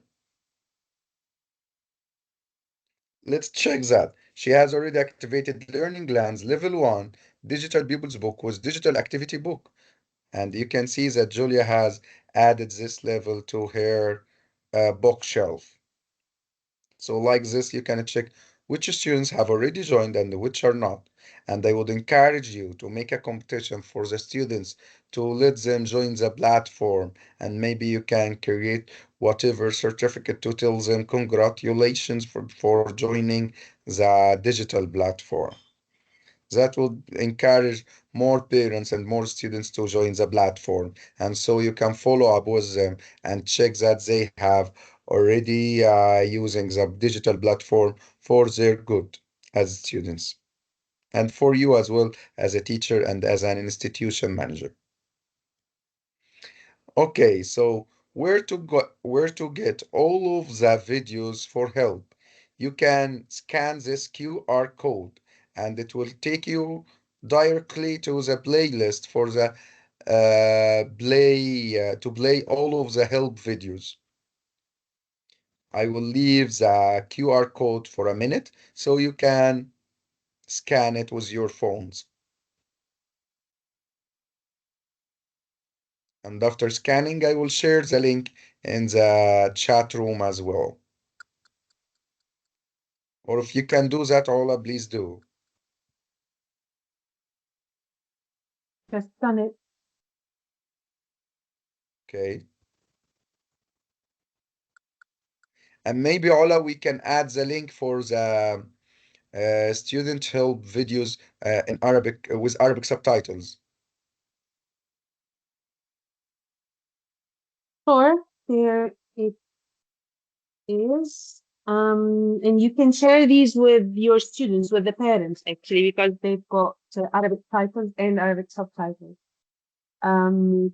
let's check that. She has already activated Learning Lands Level 1 Digital Pupils Book with Digital Activity Book. And you can see that Julia has added this level to her bookshelf. So like this, you can check which students have already joined and which are not. And I would encourage you to make a competition for the students to let them join the platform. And maybe you can create whatever certificate to tell them congratulations for joining the digital platform. That will encourage more parents and more students to join the platform. And so you can follow up with them and check that they have already using the digital platform for their good as students and for you as well as a teacher and as an institution manager. Okay, so where to get all of the videos for help? You can scan this QR code and it will take you directly to the playlist for the play to play all of the help videos. I will leave the QR code for a minute so you can scan it with your phones. And after scanning, I will share the link in the chat room as well. Or if you can do that, Ola, please do. Just done it. Okay. And maybe, Ola, we can add the link for the student help videos in Arabic with Arabic subtitles. Sure, there it is. And you can share these with your students, with the parents actually, because they've got Arabic titles and Arabic subtitles. Um,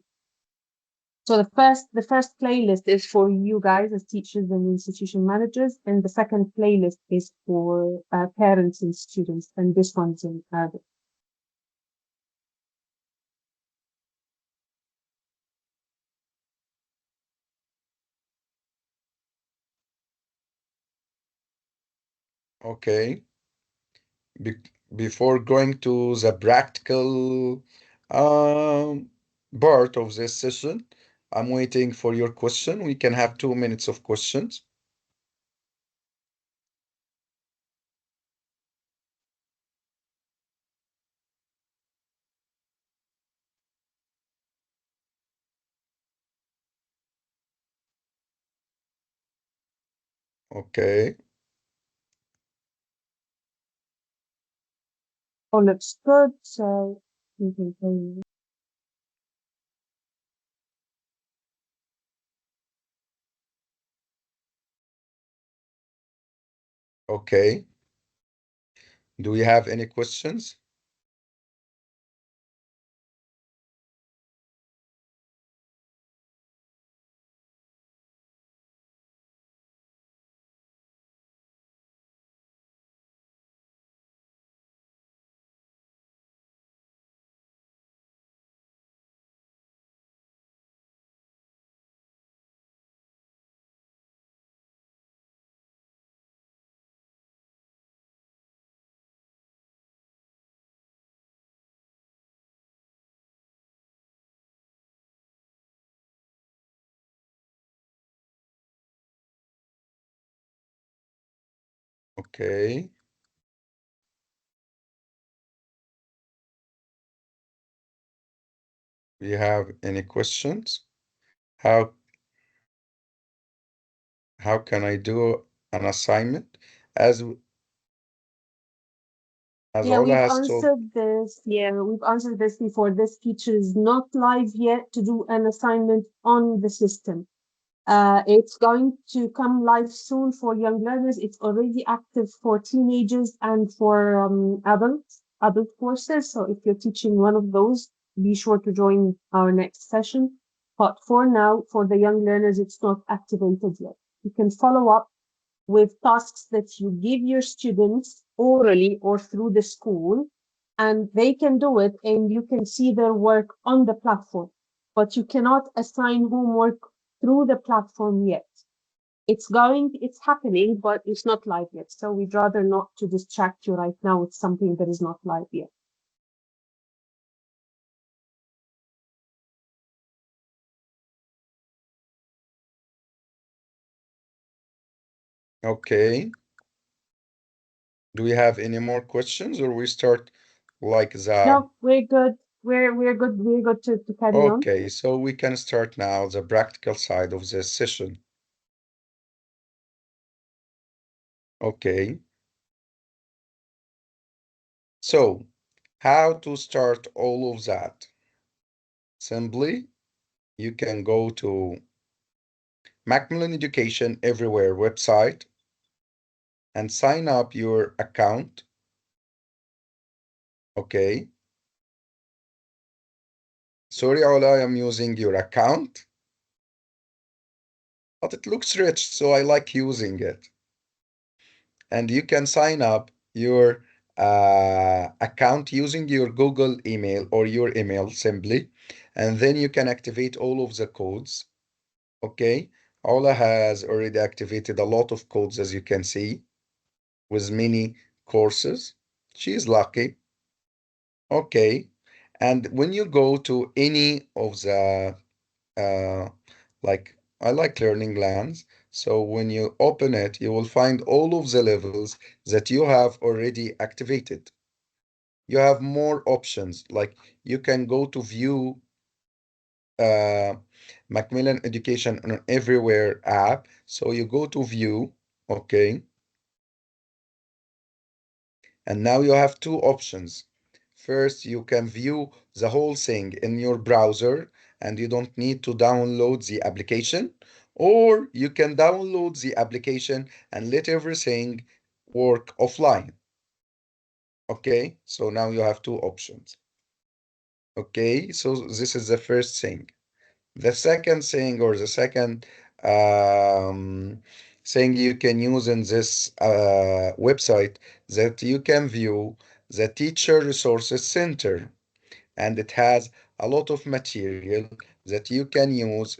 so the first playlist is for you guys as teachers and institution managers, and the second playlist is for parents and students, and this one's in Arabic. Okay. Be Before going to the practical um, part of this session, I'm waiting for your question. We can have 2 minutes of questions. Okay. All looks good, so you can play. Okay. Do we have any questions? Okay. We have any questions? How how can I do an assignment? As as Yeah, Ola we've has told. answered this. Yeah, we've answered this before. This feature is not live yet to do an assignment on the system. It's going to come live soon for young learners. It's already active for teenagers and for adult courses. So if you're teaching one of those, be sure to join our next session. But for now, for the young learners, it's not activated yet. You can follow up with tasks that you give your students orally or through the school. and they can do it, and you can see their work on the platform, but you cannot assign homework through the platform yet. It's happening, but it's not live yet. So we'd rather not to distract you right now with something that is not live yet. Okay. Do we have any more questions or we start like that? No, we're good. We're good. We're good to carry on. Okay, so we can start now the practical side of this session. Okay, so how to start all of that? Simply, you can go to Macmillan Education Everywhere website and sign up your account. Okay, sorry, Ola, I'm using your account, but it looks rich, so I like using it. And you can sign up your account using your Google email or your email simply, and then you can activate all of the codes. Okay, Ola has already activated a lot of codes as you can see with many courses. She's lucky. Okay, and when you go to any of the uh, like I like learning lands. So when you open it, you will find all of the levels that you have already activated. You have more options, like you can go to view uh, Macmillan Education on Everywhere app. So you go to view, okay, and now you have two options. First, you can view the whole thing in your browser and you don't need to download the application, or you can download the application and let everything work offline. Okay, so now you have two options. Okay, so this is the first thing. The second thing, or the second um, thing you can use in this website, that you can view the Teacher Resources Center, and it has a lot of material that you can use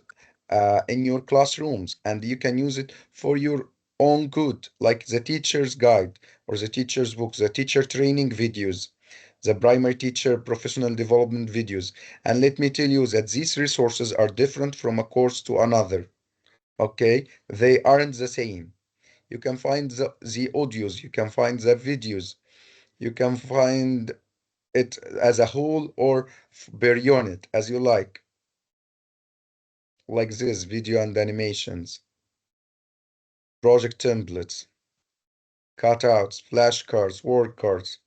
in your classrooms, and you can use it for your own good, like the teacher's guide or the teacher's books, the teacher training videos, the primary teacher professional development videos. And let me tell you that these resources are different from a course to another. Okay, they aren't the same. You can find the audios, you can find the videos, you can find it as a whole or per unit as you like this video and animations, project templates, cutouts, flashcards, word cards,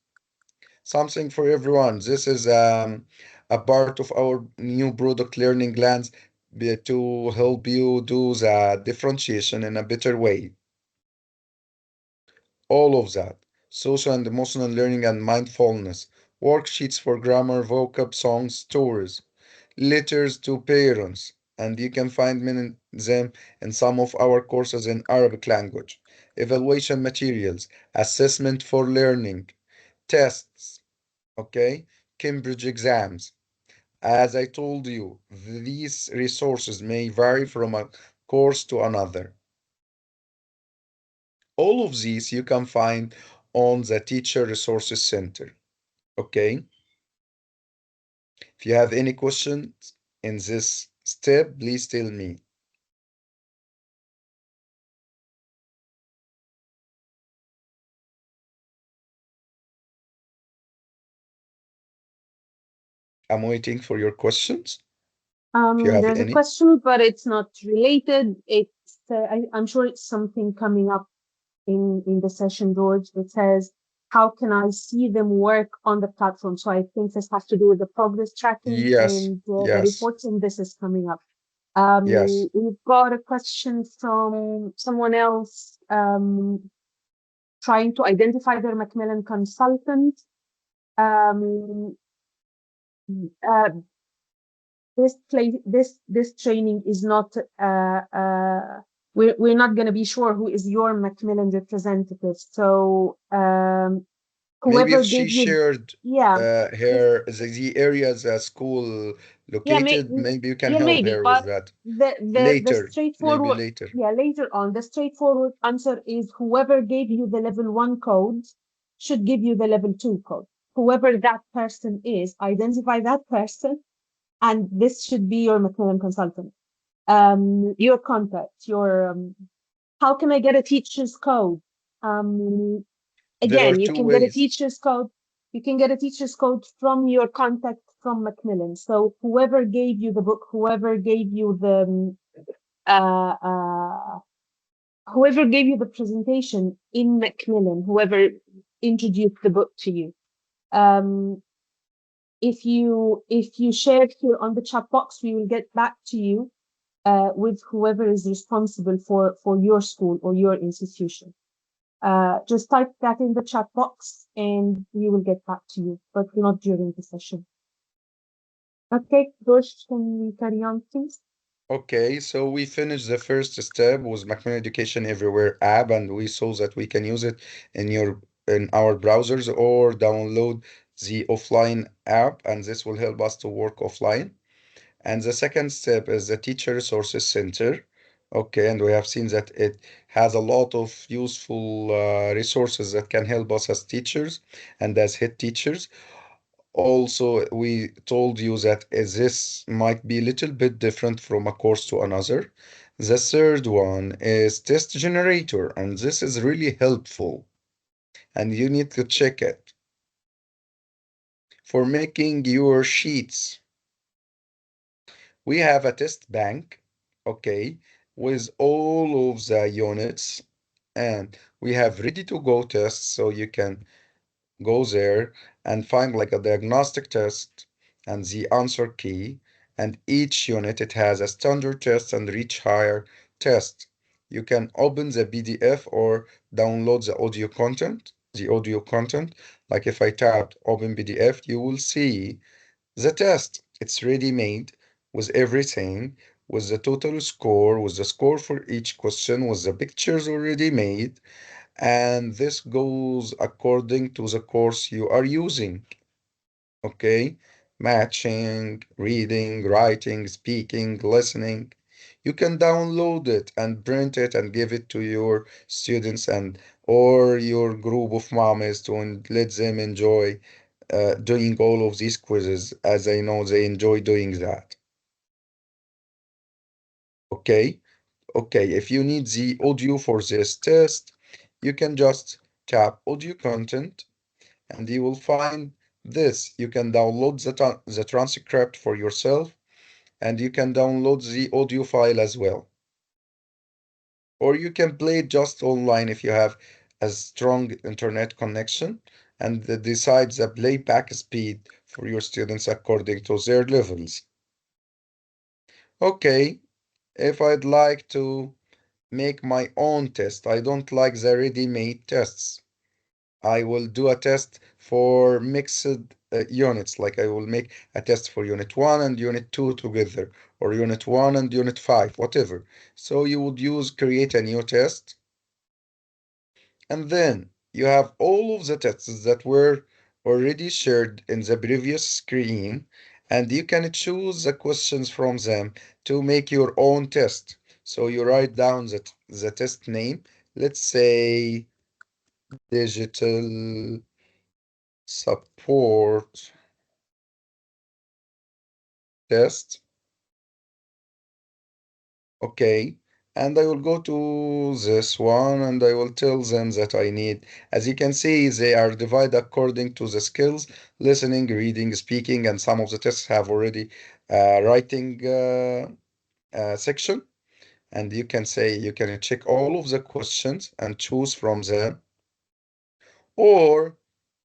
something for everyone. This is a part of our new product learning plans to help you do the differentiation in a better way. All of that. Social and emotional learning and mindfulness. Worksheets for grammar, vocab, songs, stories. Letters to parents. And you can find them in some of our courses in Arabic language. Evaluation materials. Assessment for learning. Tests. Okay? Cambridge exams. As I told you, these resources may vary from a course to another. All of these you can find on the Teacher Resources Center. Okay? If you have any questions in this step, please tell me. I'm waiting for your questions, if you have There's a any. question, but it's not related. I'm sure it's something coming up in the session, George. It says, how can I see them work on the platform? So I think this has to do with the progress tracking Yes, and the yes, reports, and this is coming up. yes. We've got a question from someone else trying to identify their Macmillan consultant. Um, uh, this training is not we're not going to be sure who is your Macmillan representative. So Maybe Whoever if she gave you, shared yeah, if the areas the school yeah, located, maybe you can yeah, help maybe, her with but that the later, maybe straightforward, later. yeah, later on, the straightforward answer is whoever gave you the level one code should give you the level two code. Whoever that person is, identify that person, and this should be your Macmillan consultant. Your contact, your how can I get a teacher's code? Um, There are Again, you two can get a ways. teacher's code. You can get a teacher's code from your contact from Macmillan. So whoever gave you the book, whoever gave you the uh, uh, whoever gave you the presentation in Macmillan, whoever introduced the book to you. Um, if you share here on the chat box, we will get back to you with whoever is responsible for your school or your institution. Just type that in the chat box and we will get back to you, but not during the session. Okay, George, can we carry on, please? Okay, so we finished the first step with Macmillan Education Everywhere app, and we saw that we can use it in our browsers or download the offline app, and this will help us to work offline. And the second step is the Teacher Resources Center. Okay, and we have seen that it has a lot of useful resources that can help us as teachers and as head teachers. Also, we told you that this might be a little bit different from a course to another. The third one is test generator, and this is really helpful, and you need to check it for making your sheets. We have a test bank, okay, with all of the units, and we have ready to go tests so you can go there and find like a diagnostic test and the answer key. And each unit it has a standard test and reach higher test. You can open the PDF or download the audio content. Like if I tapped open PDF, you will see the test. It's ready made with everything, with the total score, with the score for each question, with the pictures already made, and this goes according to the course you are using. Okay, matching, reading, writing, speaking, listening. You can download it and print it and give it to your students and or your group of mamas to let them enjoy doing all of these quizzes, as I know they enjoy doing that. Okay, okay. If you need the audio for this test, you can just tap audio content and you will find this. You can download the transcript for yourself and you can download the audio file as well. Or you can play it just online if you have a strong internet connection and decide the playback speed for your students according to their levels. Okay, if I'd like to make my own test, I don't like the ready-made tests. I will do a test for mixed units, like I will make a test for unit 1 and unit 2 together, or unit 1 and unit 5, whatever. So you would use create a new test, and then you have all of the tests that were already shared in the previous screen, and you can choose the questions from them to make your own test. So you write down the test name, let's say digital support test. Okay. And I will go to this one and I will tell them that I need. As you can see, they are divided according to the skills, listening, reading, speaking, and some of the tests have already writing section. And you can say you can check all of the questions and choose from them. Or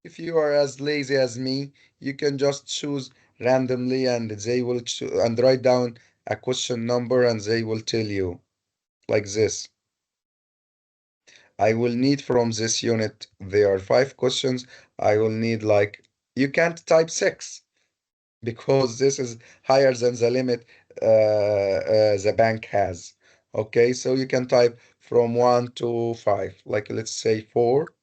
if you are as lazy as me, you can just choose randomly and they will and write down a question number and they will tell you like this. I will need from this unit, there are 5 questions. I will need like, you can't type 6 because this is higher than the limit the bank has. Okay, so you can type from 1 to 5, like let's say 4.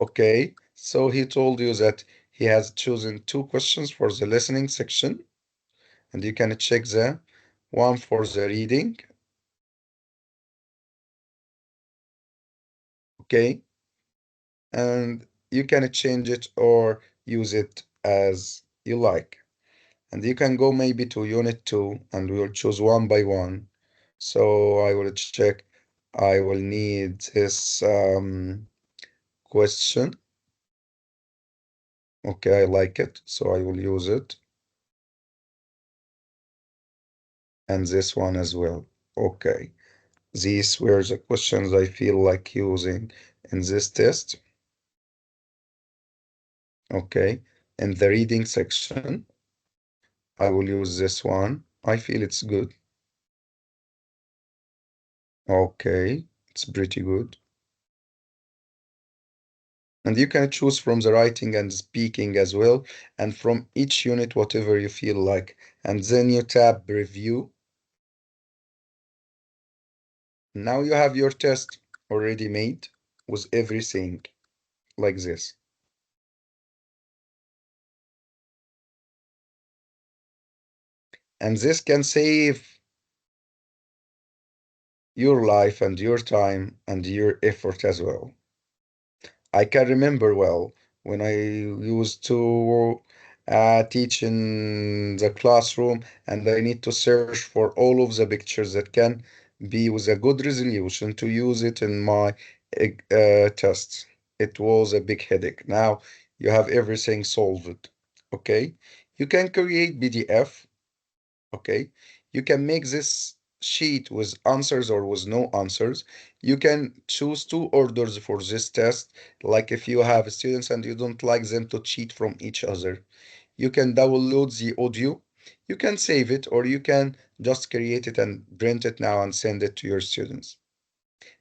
Okay, So he told you that he has chosen two questions for the listening section, and you can check the one for the reading. Okay, and you can change it or use it as you like. And you can go maybe to unit 2 and we'll choose one by one. So I will check. I will need this question. Okay, I like it, so I will use it. And this one as well. Okay, these were the questions I feel like using in this test. Okay, in the reading section, I will use this one. I feel it's good. Okay, it's pretty good. And you can choose from the writing and speaking as well, and from each unit, whatever you feel like. And then you tap review. Now you have your test already made with everything like this. And this can save your life and your time and your effort as well. I can remember well when I used to teach in the classroom and I need to search for all of the pictures that can be with a good resolution to use it in my tests. It was a big headache. Now you have everything solved. Okay? You can create PDF. Okay, you can make this sheet with answers or with no answers. You can choose two orders for this test, like if you have students and you don't like them to cheat from each other. You can download the audio, you can save it, or you can just create it and print it now and send it to your students.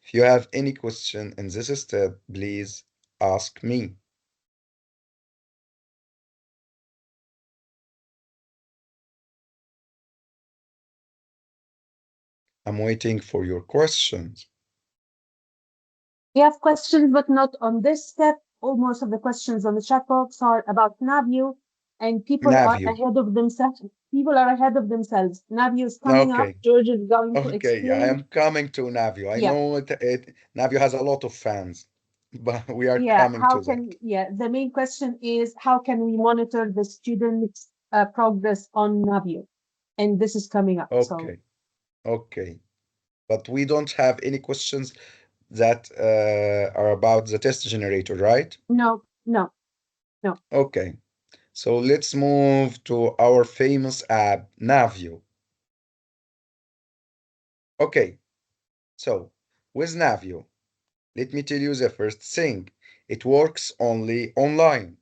If you have any question in this step, please ask me. I'm waiting for your questions. We have questions, but not on this step. Most of the questions on the chat box are about Navio, and people are Navio. ahead of themselves. People are ahead of themselves. Navio is coming up. Okay. George is going to Okay, I explain. am coming to Navio. I Yeah, know Navio has a lot of fans, but we are yeah. coming How to that. can, yeah, the main question is how can we monitor the students' progress on Navio? And this is coming up. So, Okay, okay. But we don't have any questions that are about the test generator, right? no, no, no. Okay, so let's move to our famous app, Navio. Okay, so with Navio, let me tell you the first thing. It works only online.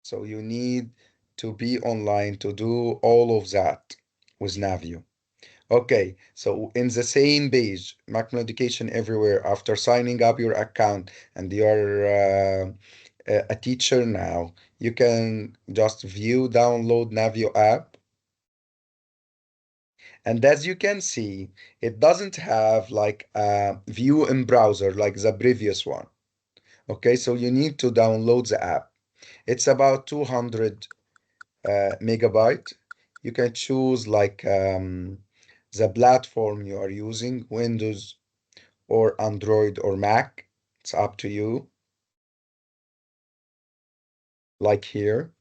So you need to be online to do all of that with Navio. Okay, so in the same page, Macmillan Education Everywhere, after signing up your account and you're a teacher now, you can just view, download Navio app. And as you can see, it doesn't have like a view in browser like the previous one. Okay, so you need to download the app. It's about 200 megabyte. You can choose like the platform you are using, Windows or Android or Mac. It's up to you, like here.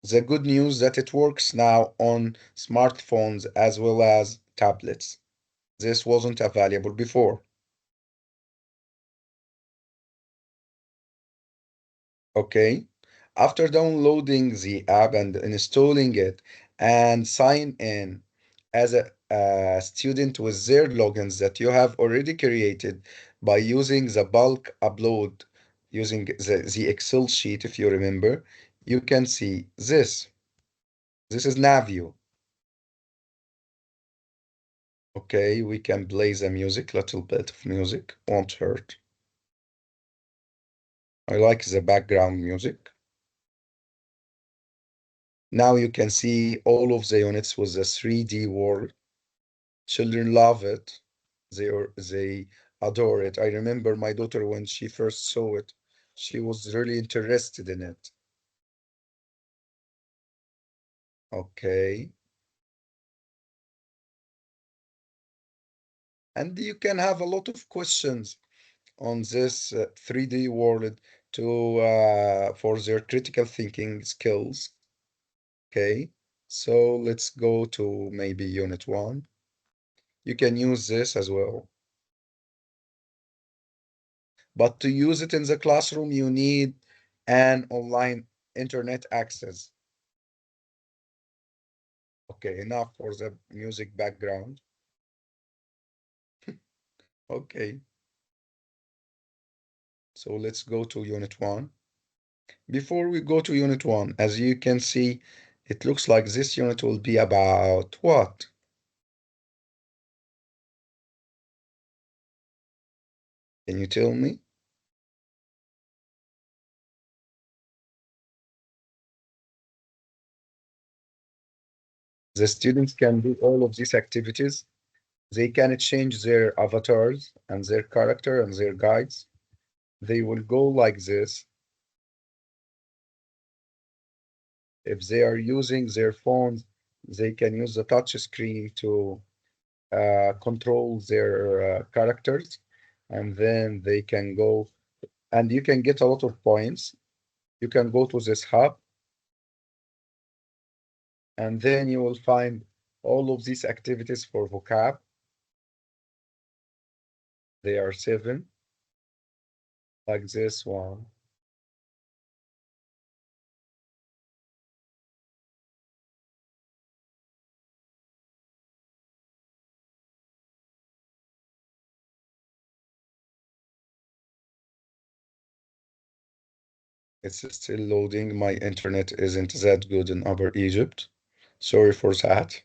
The good news that it works now on smartphones as well as tablets. This wasn't available before. Okay. After downloading the app and installing it and sign in as a student with their logins that you have already created by using the bulk upload, using the Excel sheet, if you remember, you can see this. This is Navio. Okay, we can play the music, little bit of music, won't hurt. I like the background music. Now you can see all of the units with the 3D world. Children love it. They adore it. I remember my daughter when she first saw it, she was really interested in it. Okay. And you can have a lot of questions on this 3D world to for their critical thinking skills. Okay. So let's go to maybe unit one. You can use this as well. But to use it in the classroom, you need an online internet access. Okay, enough for the music background. Okay, so let's go to unit one. Before we go to unit one, as you can see, it looks like this unit will be about what? Can you tell me? The students can do all of these activities. They can change their avatars and their character and their guides. They will go like this. If they are using their phones, they can use the touch screen to control their characters, and then they can go, and you can get a lot of points. You can go to this hub, and then you will find all of these activities for vocab. They are 7, like this one. It's still loading. My internet isn't that good in Upper Egypt. Sorry for that.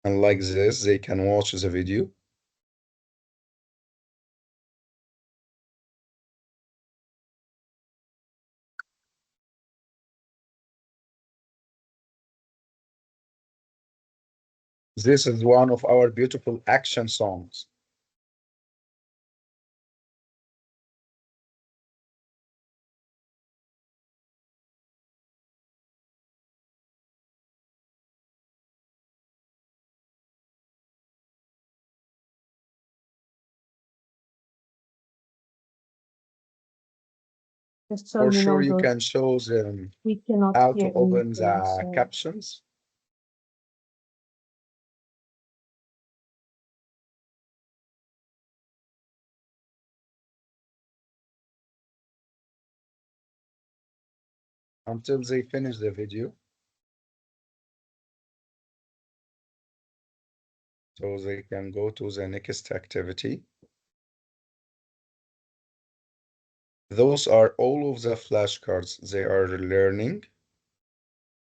And like this, they can watch the video. This is one of our beautiful action songs. Just so For you sure, know, you George, can show them we cannot how to hear open anything. the So captions. Until they finish the video, so they can go to the next activity. Those are all of the flashcards they are learning.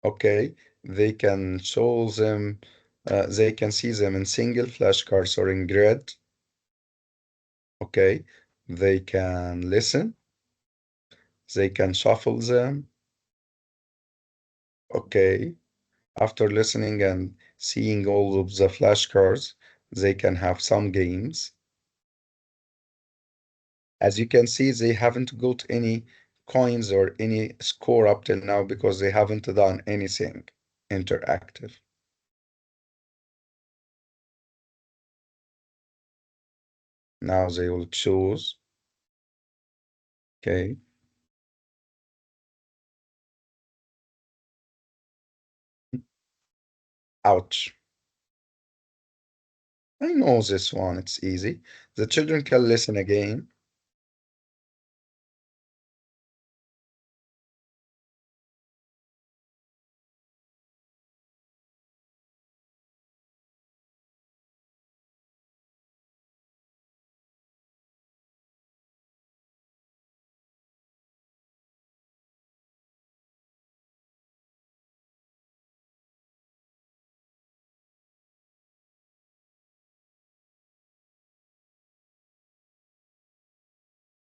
Okay, they can show them, they can see them in single flashcards or in grid. Okay, they can listen, they can shuffle them. Okay, after listening and seeing all of the flashcards, they can have some games. As you can see, they haven't got any coins or any score up till now because they haven't done anything interactive. Now they will choose. Okay. Ouch. I know this one. It's easy. The children can listen again.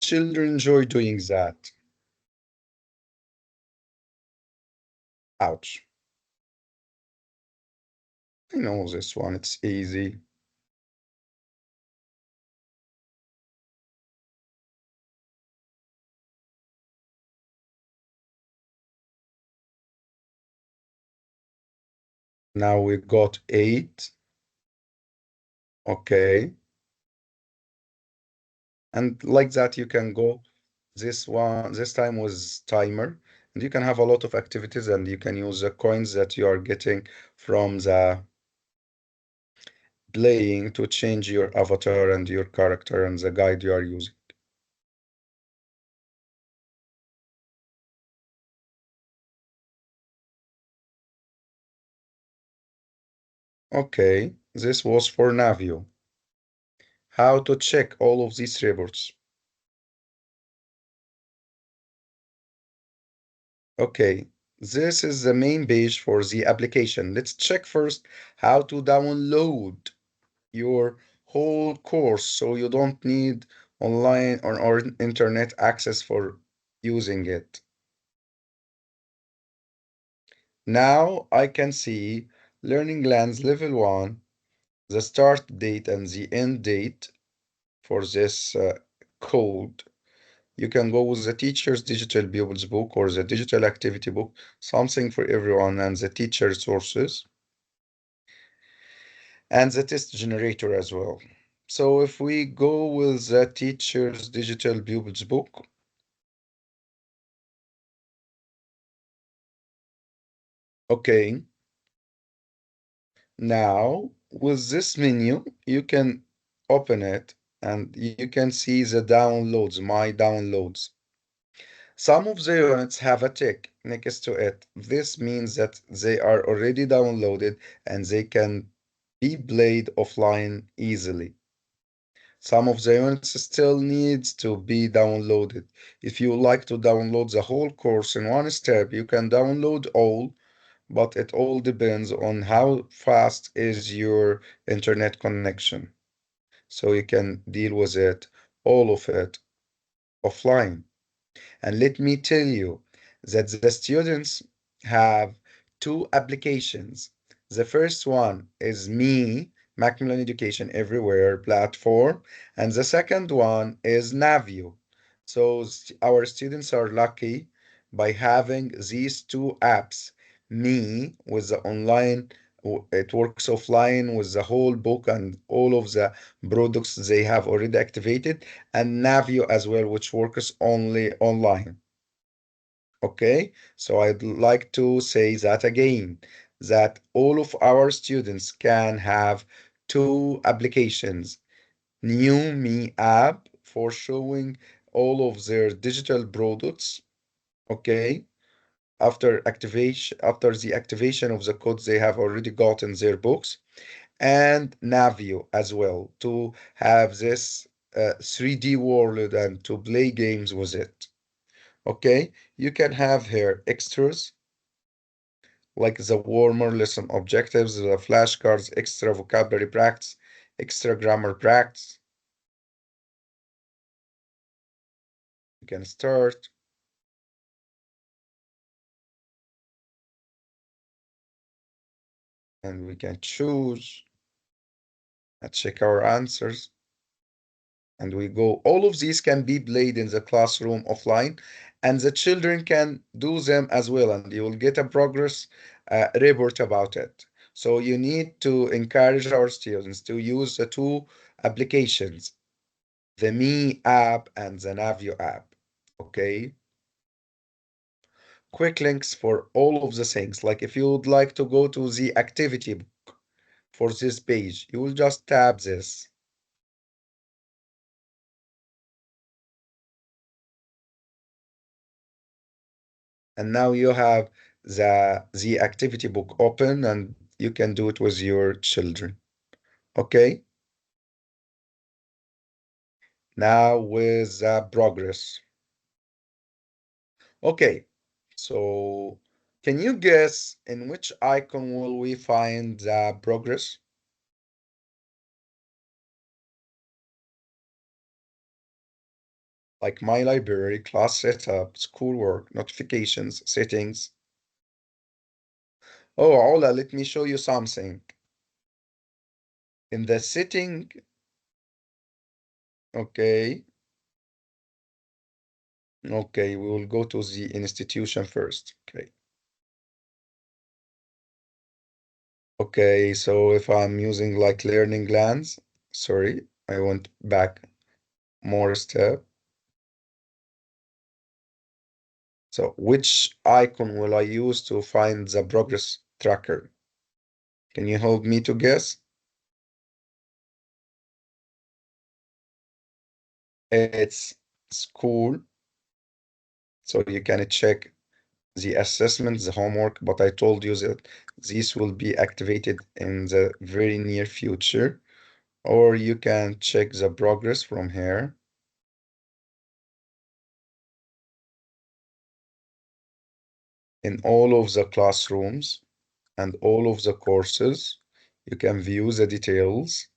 Children enjoy doing that. Ouch. I know this one, it's easy. Now we got 8. Okay. And like that, you can go. This one, this time was timer, and you can have a lot of activities, and you can use the coins that you are getting from the playing to change your avatar and your character and the guide you are using. Okay, this was for Navio. How to check all of these reports. Okay, this is the main page for the application. Let's check first how to download your whole course so you don't need online or internet access for using it. Now I can see Learning Lands Level 1, the start date and the end date for this code. You can go with the teacher's digital pupils book or the digital activity book, something for everyone, and the teacher sources and the test generator as well. So if we go with the teacher's digital pupils book, okay, now with this menu, you can open it and you can see the downloads, my downloads. Some of the units have a tick next to it. This means that they are already downloaded and they can be played offline easily. Some of the units still needs to be downloaded. If you like to download the whole course in one step, you can download all, but it all depends on how fast is your internet connection. So you can deal with it, all of it, offline. And let me tell you that the students have two applications. The first one is MEE, Macmillan Education Everywhere platform, and the second one is Navio. So our students are lucky by having these two apps. MEE with the online, it works offline with the whole book and all of the products they have already activated, and Navio as well, which works only online. Okay, so I'd like to say that again, that all of our students can have two applications. New Me app for showing all of their digital products, okay, after the activation of the codes they have already got in their books, and Navio as well to have this 3D world and to play games with it. Okay, you can have here extras like the warmer lesson objectives, the flashcards, extra vocabulary practice, extra grammar practice. You can start and we can choose and check our answers. And we go. All of these can be played in the classroom offline, and the children can do them as well, and you will get a progress report about it. So you need to encourage our students to use the two applications, the Me app and the Navio app. Okay. Quick links for all of the things. Like if you would like to go to the activity book for this page, you will just tab this. And now you have the activity book open and you can do it with your children. Okay. Now with progress. Okay. So can you guess in which icon will we find the progress? Like my library, class setup, schoolwork, notifications, settings. Oh, Ola, let me show you something. In the setting, okay, okay, we will go to the institution first. Okay. Okay, so if I'm using like learning lands, sorry, I went back more step. So which icon will I use to find the progress tracker? Can you help me to guess? It's school, so you can check the assessment, the homework, but I told you that this will be activated in the very near future, or you can check the progress from here in all of the classrooms and all of the courses. You can view the details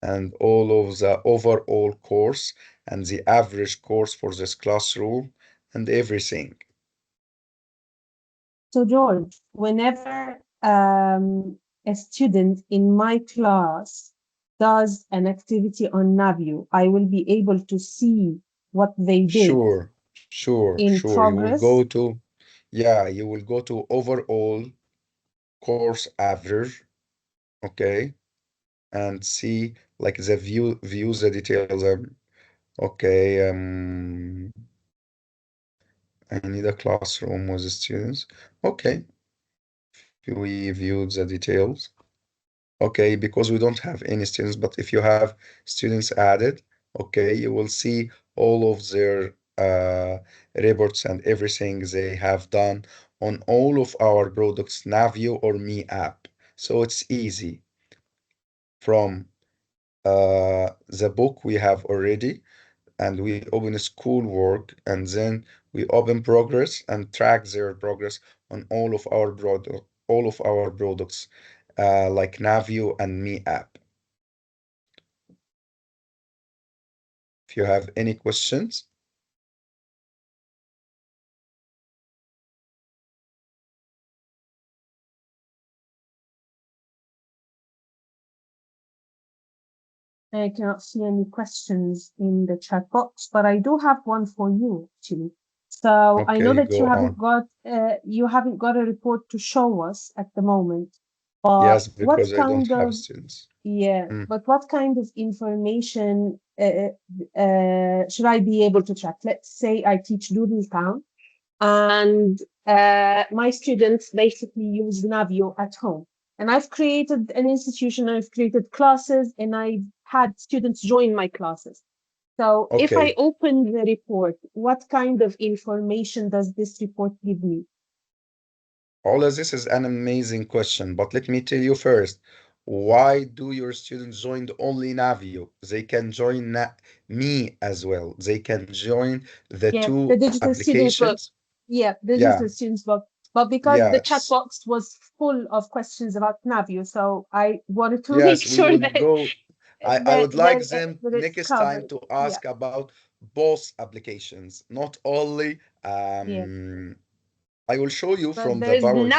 and all of the overall course and the average course for this classroom and everything. So, George, whenever a student in my class does an activity on Navio, I will be able to see what they did Sure, sure, in sure. You will progress. go to, yeah, you will go to overall course average, okay, and see like the view the details. Okay, I need a classroom with the students. Okay, we viewed the details. Okay, because we don't have any students, but if you have students added, okay, you will see all of their reports and everything they have done on all of our products, Navio or Me app. So it's easy from the book we have already, and we open schoolwork, and then we open progress and track their progress on all of our products, like Navio and Me app. If you have any questions, I cannot see any questions in the chat box, but I do have one for you, actually. So I know okay, that go on. you haven't got a report to show us at the moment, but Yes, what because I don't kind have of students. yeah, Mm, but what kind of information should I be able to track? Let's say I teach Doodle Town, and my students basically use Navio at home. And I've created an institution, I've created classes, and I've had students join my classes. So if I okay. open the report, what kind of information does this report give me? All of this is an amazing question, but let me tell you first, why do your students join only Navio? They can join Me as well. They can join the Yeah, the two digital students book. applications. Yeah, the Yeah, digital students book. But because the chat yes, box was full of questions about Navio, so I wanted to make yes, we sure will that go. I that would like that, them that it's next time covered. to Yeah, ask about both applications, not only yeah. I will show you But from the PowerPoint.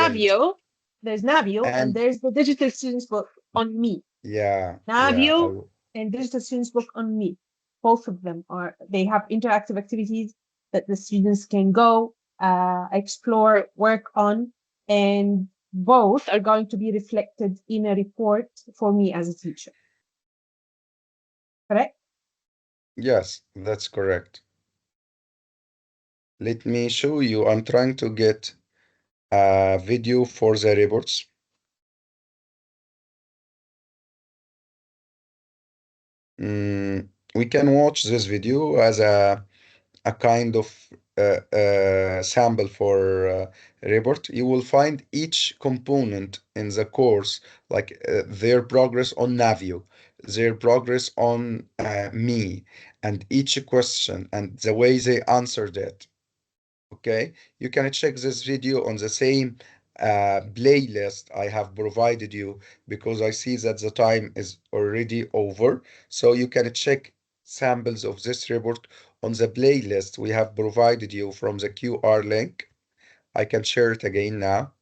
There's Navio, and And there's the digital students book on me. yeah, yeah, Navio and digital students book on me. Both of them they have interactive activities that the students can go explore, work on, and both are going to be reflected in a report for me as a teacher. Correct? yes, that's correct. Let me show you. I'm trying to get a video for the reports. We can watch this video as a kind of sample for report. You will find each component in the course, like their progress on Navio, their progress on Me, and each question and the way they answered it. Okay, you can check this video on the same playlist I have provided you, because I see that the time is already over. So you can check samples of this report on the playlist we have provided you from the QR link. I can share it again now.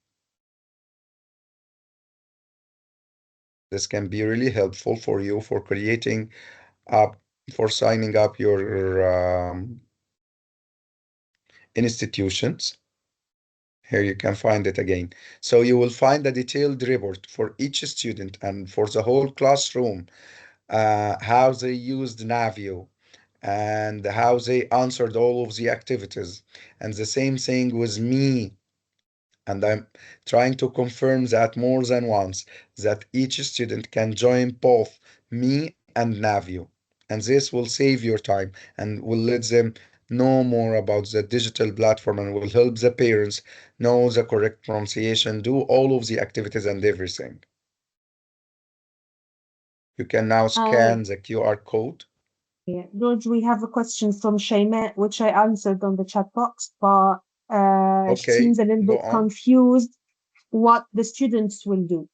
This can be really helpful for you for creating up, for signing up your institutions. Here you can find it again. So you will find a detailed report for each student and for the whole classroom, how they used Navio and how they answered all of the activities. And the same thing with me. And I'm trying to confirm that more than once, that each student can join both me and Navio. And this will save your time and will let them know more about the digital platform and will help the parents know the correct pronunciation, do all of the activities and everything. You can now Uh, scan the QR code. yeah, George, we have a question from Shayma, which I answered on the chat box, but she Okay, seems a little go bit on. confused what the students will do.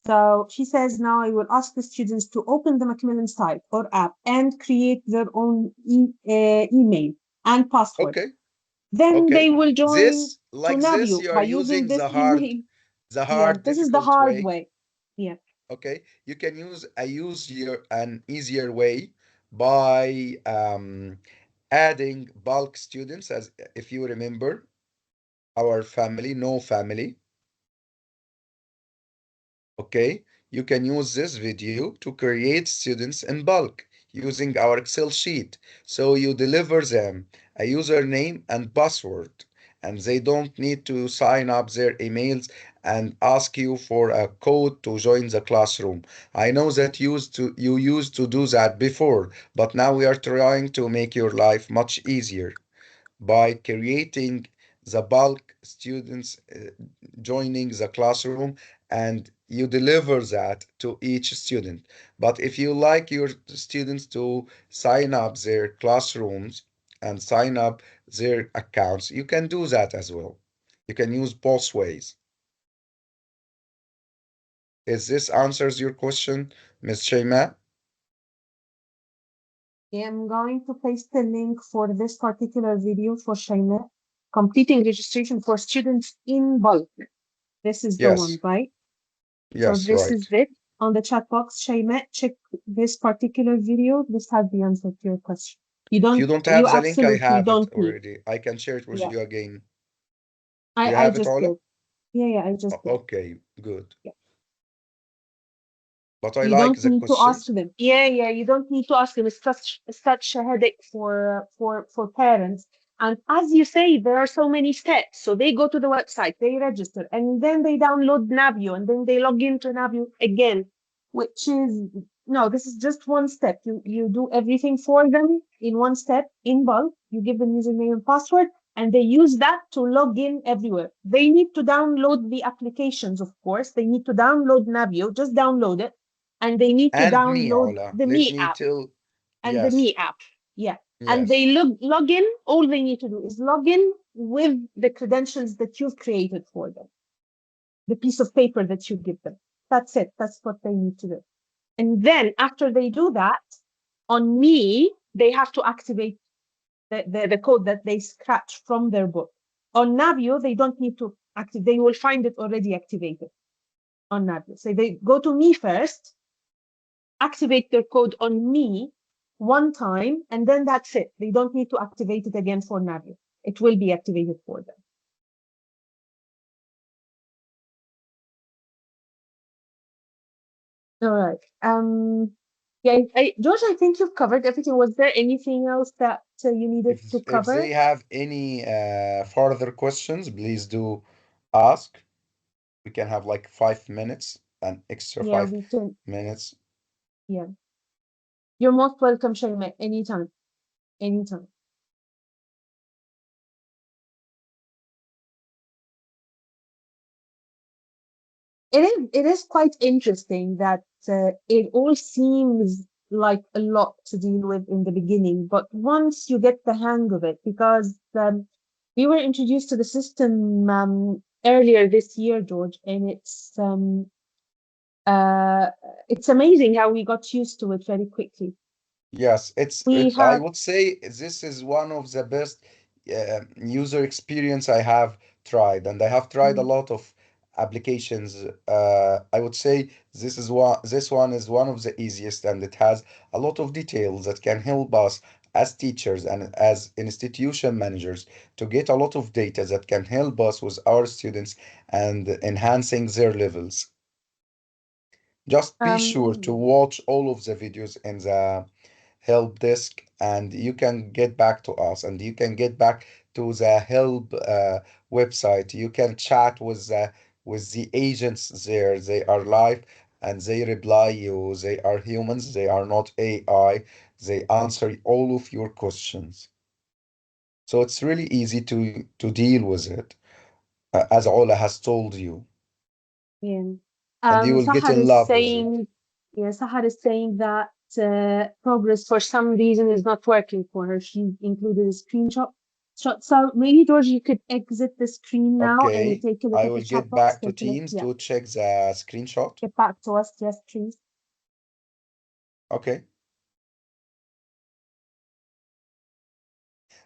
So she says now I will ask the students to open the Macmillan site or app and create their own email and password. Okay, Then they okay. will join This, to like this, Navio you are by using using this email. the Yeah, hard, this is the difficult hard way. way. Yeah. Okay, you can use an easier way by adding bulk students, as if you remember our family, no family. Okay, you can use this video to create students in bulk using our Excel sheet. So you deliver them a username and password, and they don't need to sign up their emails and ask you for a code to join the classroom. I know that you used to do that before, but now we are trying to make your life much easier by creating the bulk students joining the classroom, and you deliver that to each student. But if you like your students to sign up their classrooms and sign up their accounts, you can do that as well. You can use both ways. Is this answers your question, Ms. Shema? Yeah, I'm going to paste the link for this particular video for Shayma, completing registration for students in bulk. This is the one, Yes, right? So yes, this is right. it. On the chat box, Shayma, check this particular video. This has the answer to your question. If you don't You have the link, I absolutely have it don't need. already. I can share it with Yeah, you again. You I have it, just Ola? did. Yeah, I just did. Okay, good. Yeah. But I You like don't the need to ask question. them. Yeah, you don't need to ask them. It's such a headache for parents. And as you say, there are so many steps. So they go to the website, they register, and then they download Navio, and then they log into Navio again, which is no, this is just one step. You do everything for them in one step in bulk. You give them username and password, and they use that to log in everywhere. They need to download the applications, of course. They need to download Navio, just download it, and they need to And me, download Ola. the Let Me me app tell. and the Yes, Me app. Yeah. And yes. they log in. All they need to do is log in with the credentials that you've created for them, the piece of paper that you give them. That's it. That's what they need to do. And then after they do that, on Me, they have to activate the code that they scratch from their book. On Navio, they don't need to activate. They will find it already activated on Navio. So they go to Me first, activate their code on Me one time, and then that's it. They don't need to activate it again for Navi. It will be activated for them. All right. Yeah, George, I think you've covered everything. Was there anything else that you needed to If cover? they have any further questions, please do ask. We can have like 5 minutes, an extra Yeah, five we can. minutes. Yeah, you're most welcome, Shaima. Anytime, anytime. It is quite interesting that it all seems like a lot to deal with in the beginning, but once you get the hang of it, because we were introduced to the system earlier this year, George, and uh, it's amazing how we got used to it very quickly. Yes, We I have, would say this is one of the best user experience I have tried, and I have tried a mm, lot of applications. I would say this one is one of the easiest, and it has a lot of details that can help us as teachers and as institution managers to get a lot of data that can help us with our students and enhancing their levels. Just be sure to Um, watch all of the videos in the help desk, and you can get back to us, and you can get back to the help website. You can chat with the agents there. They are live and they reply you. They are humans, they are not AI. They answer all of your questions, so it's really easy to deal with it, as Ola has told you, yeah. and you will get Sahar in is love with it. saying, yeah, Sahar is saying that progress for some reason is not working for her. She included a screenshot. So maybe George, you could exit the screen now and you Okay, take a look I at the will chat get box. back to Take a look. Teams Yeah, to check the screenshot. get back to us. Yes, please. Okay.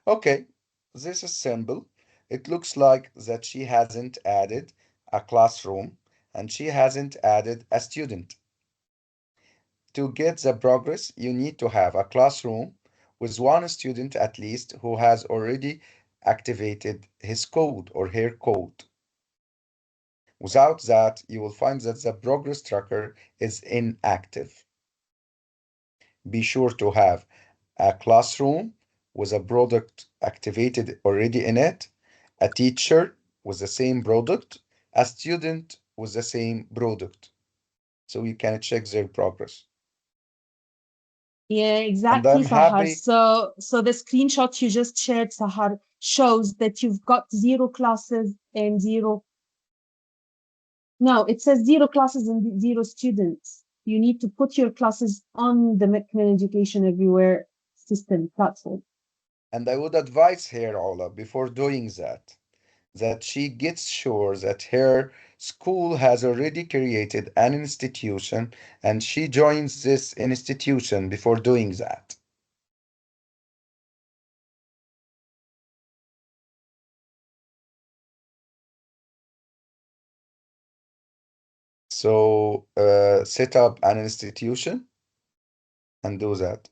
Okay, this is simple. It looks like that she hasn't added a classroom and she hasn't added a student. To get the progress, you need to have a classroom with one student at least who has already activated his code or her code. Without that, you will find that the progress tracker is inactive. Be sure to have a classroom with a product activated already in it, a teacher with the same product, a student with the same product, so you can check their progress. Yeah, And exactly, I'm Sahar. happy, So the screenshot you just shared, Sahar, shows that you've got zero classes and zero. No, it says zero classes and zero students. You need to put your classes on the Macmillan Education Everywhere system platform. and I would advise her, Ola, before doing that she gets sure that her school has already created an institution and she joins this institution before doing that. So set up an institution and do that.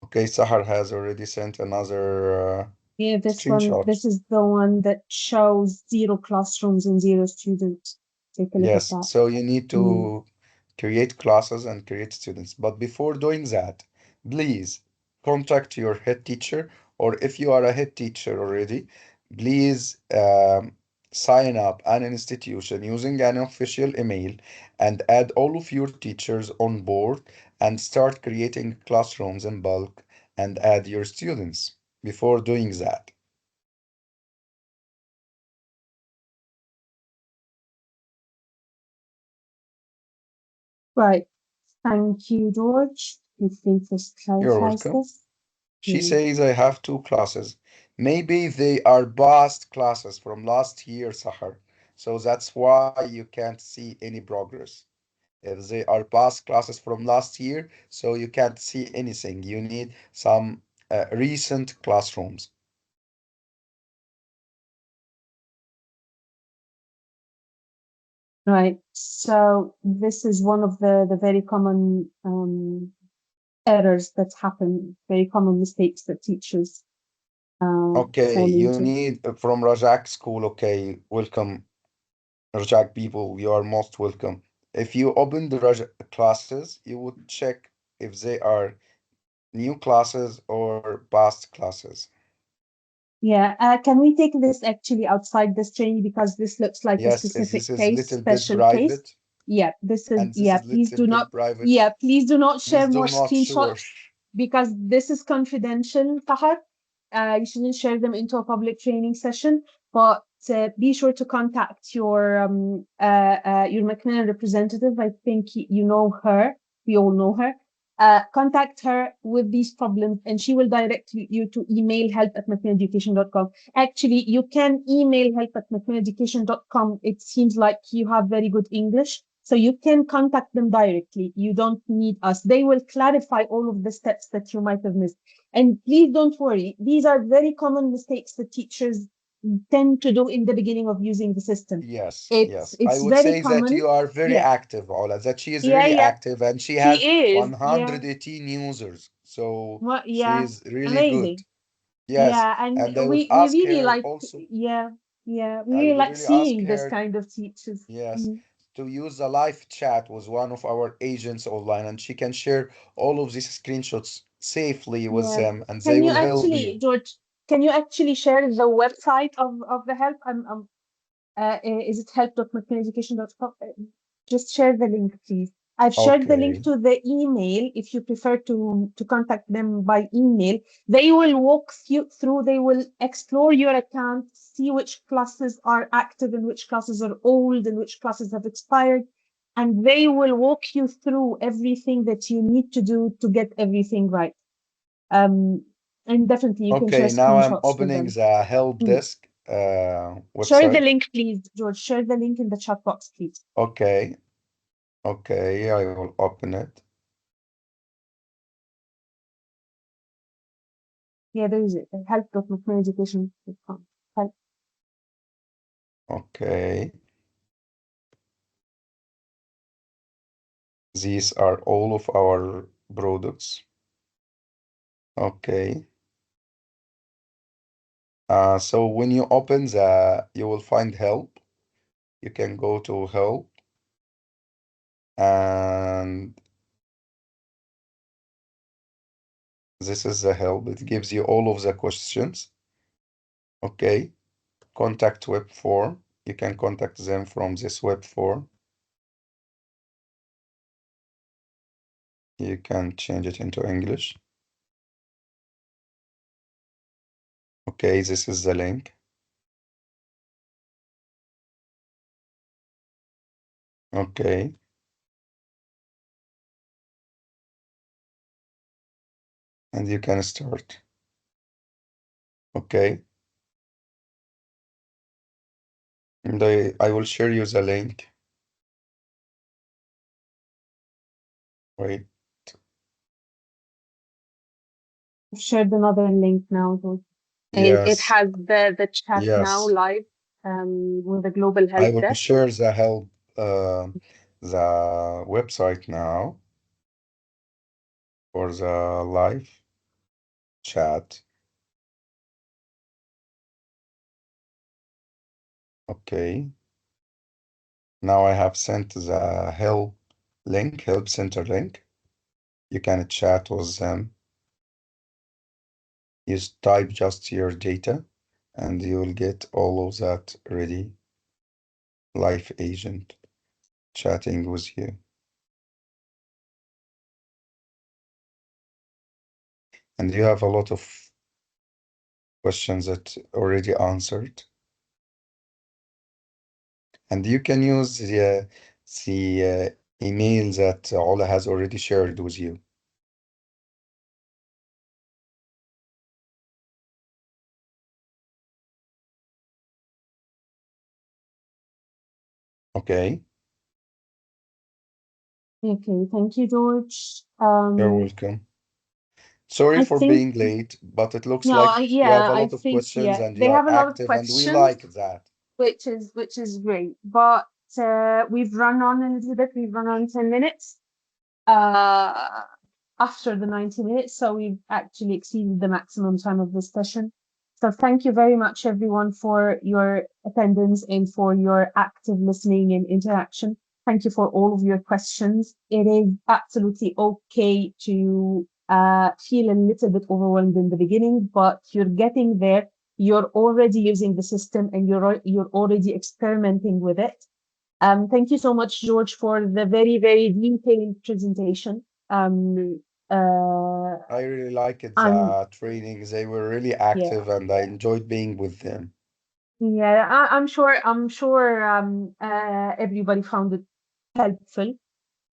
Okay, Sahar has already sent another Yeah, screenshot. this is the one that shows zero classrooms and zero students. Take a look at Yes, that. so you need Mm. to create classes and create students. But before doing that, please contact your head teacher, or if you are a head teacher already, please sign up an institution using an official email and add all of your teachers on board and start creating classrooms in bulk and add your students before doing that. Right. Thank you, George. I think this You're clarifies welcome. this. She Mm. says I have two classes. Maybe they are past classes from last year, Sahar. So that's why you can't see any progress. If they are past classes from last year, so you can't see anything. You need some recent classrooms. Right. So this is one of the very common errors that happen, very common mistakes that teachers Okay, fall you into. need from Rajak School. Okay, welcome, Rajak people. You are most welcome. If you open the Rajak classes, you would check if they are new classes or past classes. Yeah. Can we take this actually outside this training because this looks like a Yes, is specific this is case, little bit special case? private, Yeah. This is, and this yeah. is little bit private. Please do not Please share do more not share. screenshots because this is confidential, Fahad. You shouldn't share them into a public training session, but be sure to contact your Macmillan representative. I think you know her. We all know her. Contact her with these problems, and she will direct you to email help@macmillaneducation.com. Actually, you can email help@macmillaneducation.com. It seems like you have very good English. So you can contact them directly. You don't need us. They will clarify all of the steps that you might have missed. And please don't worry. These are very common mistakes that teachers tend to do in the beginning of using the system. Yes, It's yes. I it's would very say that common. you are very Yeah, active, Ola, that she is yeah, really yeah. active and she has She is. Yeah. 118 users. So What? she Yeah. is really good. Amazing. Yes. Yeah, and And I would we ask really her like. also, Yeah, yeah. We I really would like really ask seeing this her, kind of teachers. yes, Mhm. to use the live chat with one of our agents online and she can share all of these screenshots safely with Yeah. them and they Can you will help actually, you. George? Can you actually share the website of the help? Is it help.mcleaneducation.com? Just share the link, please. I've shared the link Okay. to the email. If you prefer to contact them by email, they will walk you through. They will explore your account, see which classes are active and which classes are old and which classes have expired, and they will walk you through everything that you need to do to get everything right. Um, and definitely you can share Okay, now I'm screenshots with opening them. the help Mm. desk Share the website. link, please, George. Share the link in the chat box, please. Okay, okay, I will open it. Yeah, there is it. Help.mcleaneducation.com. Help. Okay, these are all of our products. Okay, so when you open you will find help. You can go to help and this is the help. It gives you all of the questions. Okay, contact web form. You can contact them from this web form. You can change it into English. Okay, this is the link. Okay, and you can start. Okay, and I will share you the link. Wait, I've shared another link now, George. And it yes, has the chat now yes. live with the global I help will desk. share the help, the website now for the live chat. Okay, now I have sent the help link, help center link. You can chat with them. You type just your data and you will get all of that ready. Live agent chatting with you. And you have a lot of questions that already answered. And you can use the email that Ola has already shared with you. Okay, Okay, thank you, George. you're welcome. Sorry I for think being late, but it looks no, like you have yeah, a I lot of think questions yeah, and you they are have a lot of active, and we questions, like that. which is great. But we've run on a little bit. We've run on 10 minutes. Uh, after the 90 minutes, so we've actually exceeded the maximum time of this session. So thank you very much, everyone, for your attendance and for your active listening and interaction. Thank you for all of your questions. It is absolutely okay to feel a little bit overwhelmed in the beginning, but you're getting there. You're already using the system and you're already experimenting with it. Thank you so much, George, for the very, very detailed presentation. Uh, I really liked and the trainings. They were really yeah, active and I enjoyed being with them. yeah, I'm sure everybody found it helpful.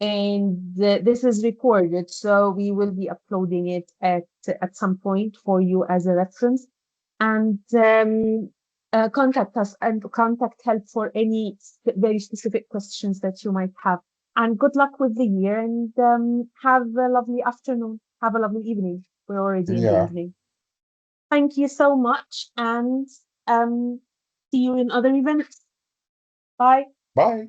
And this is recorded, so we will be uploading it at some point for you as a reference. And contact us and contact help for any very specific questions that you might have. And good luck with the year and have a lovely afternoon. Have a lovely evening. We're already in the Yeah, evening. Thank you so much and See you in other events. Bye. Bye.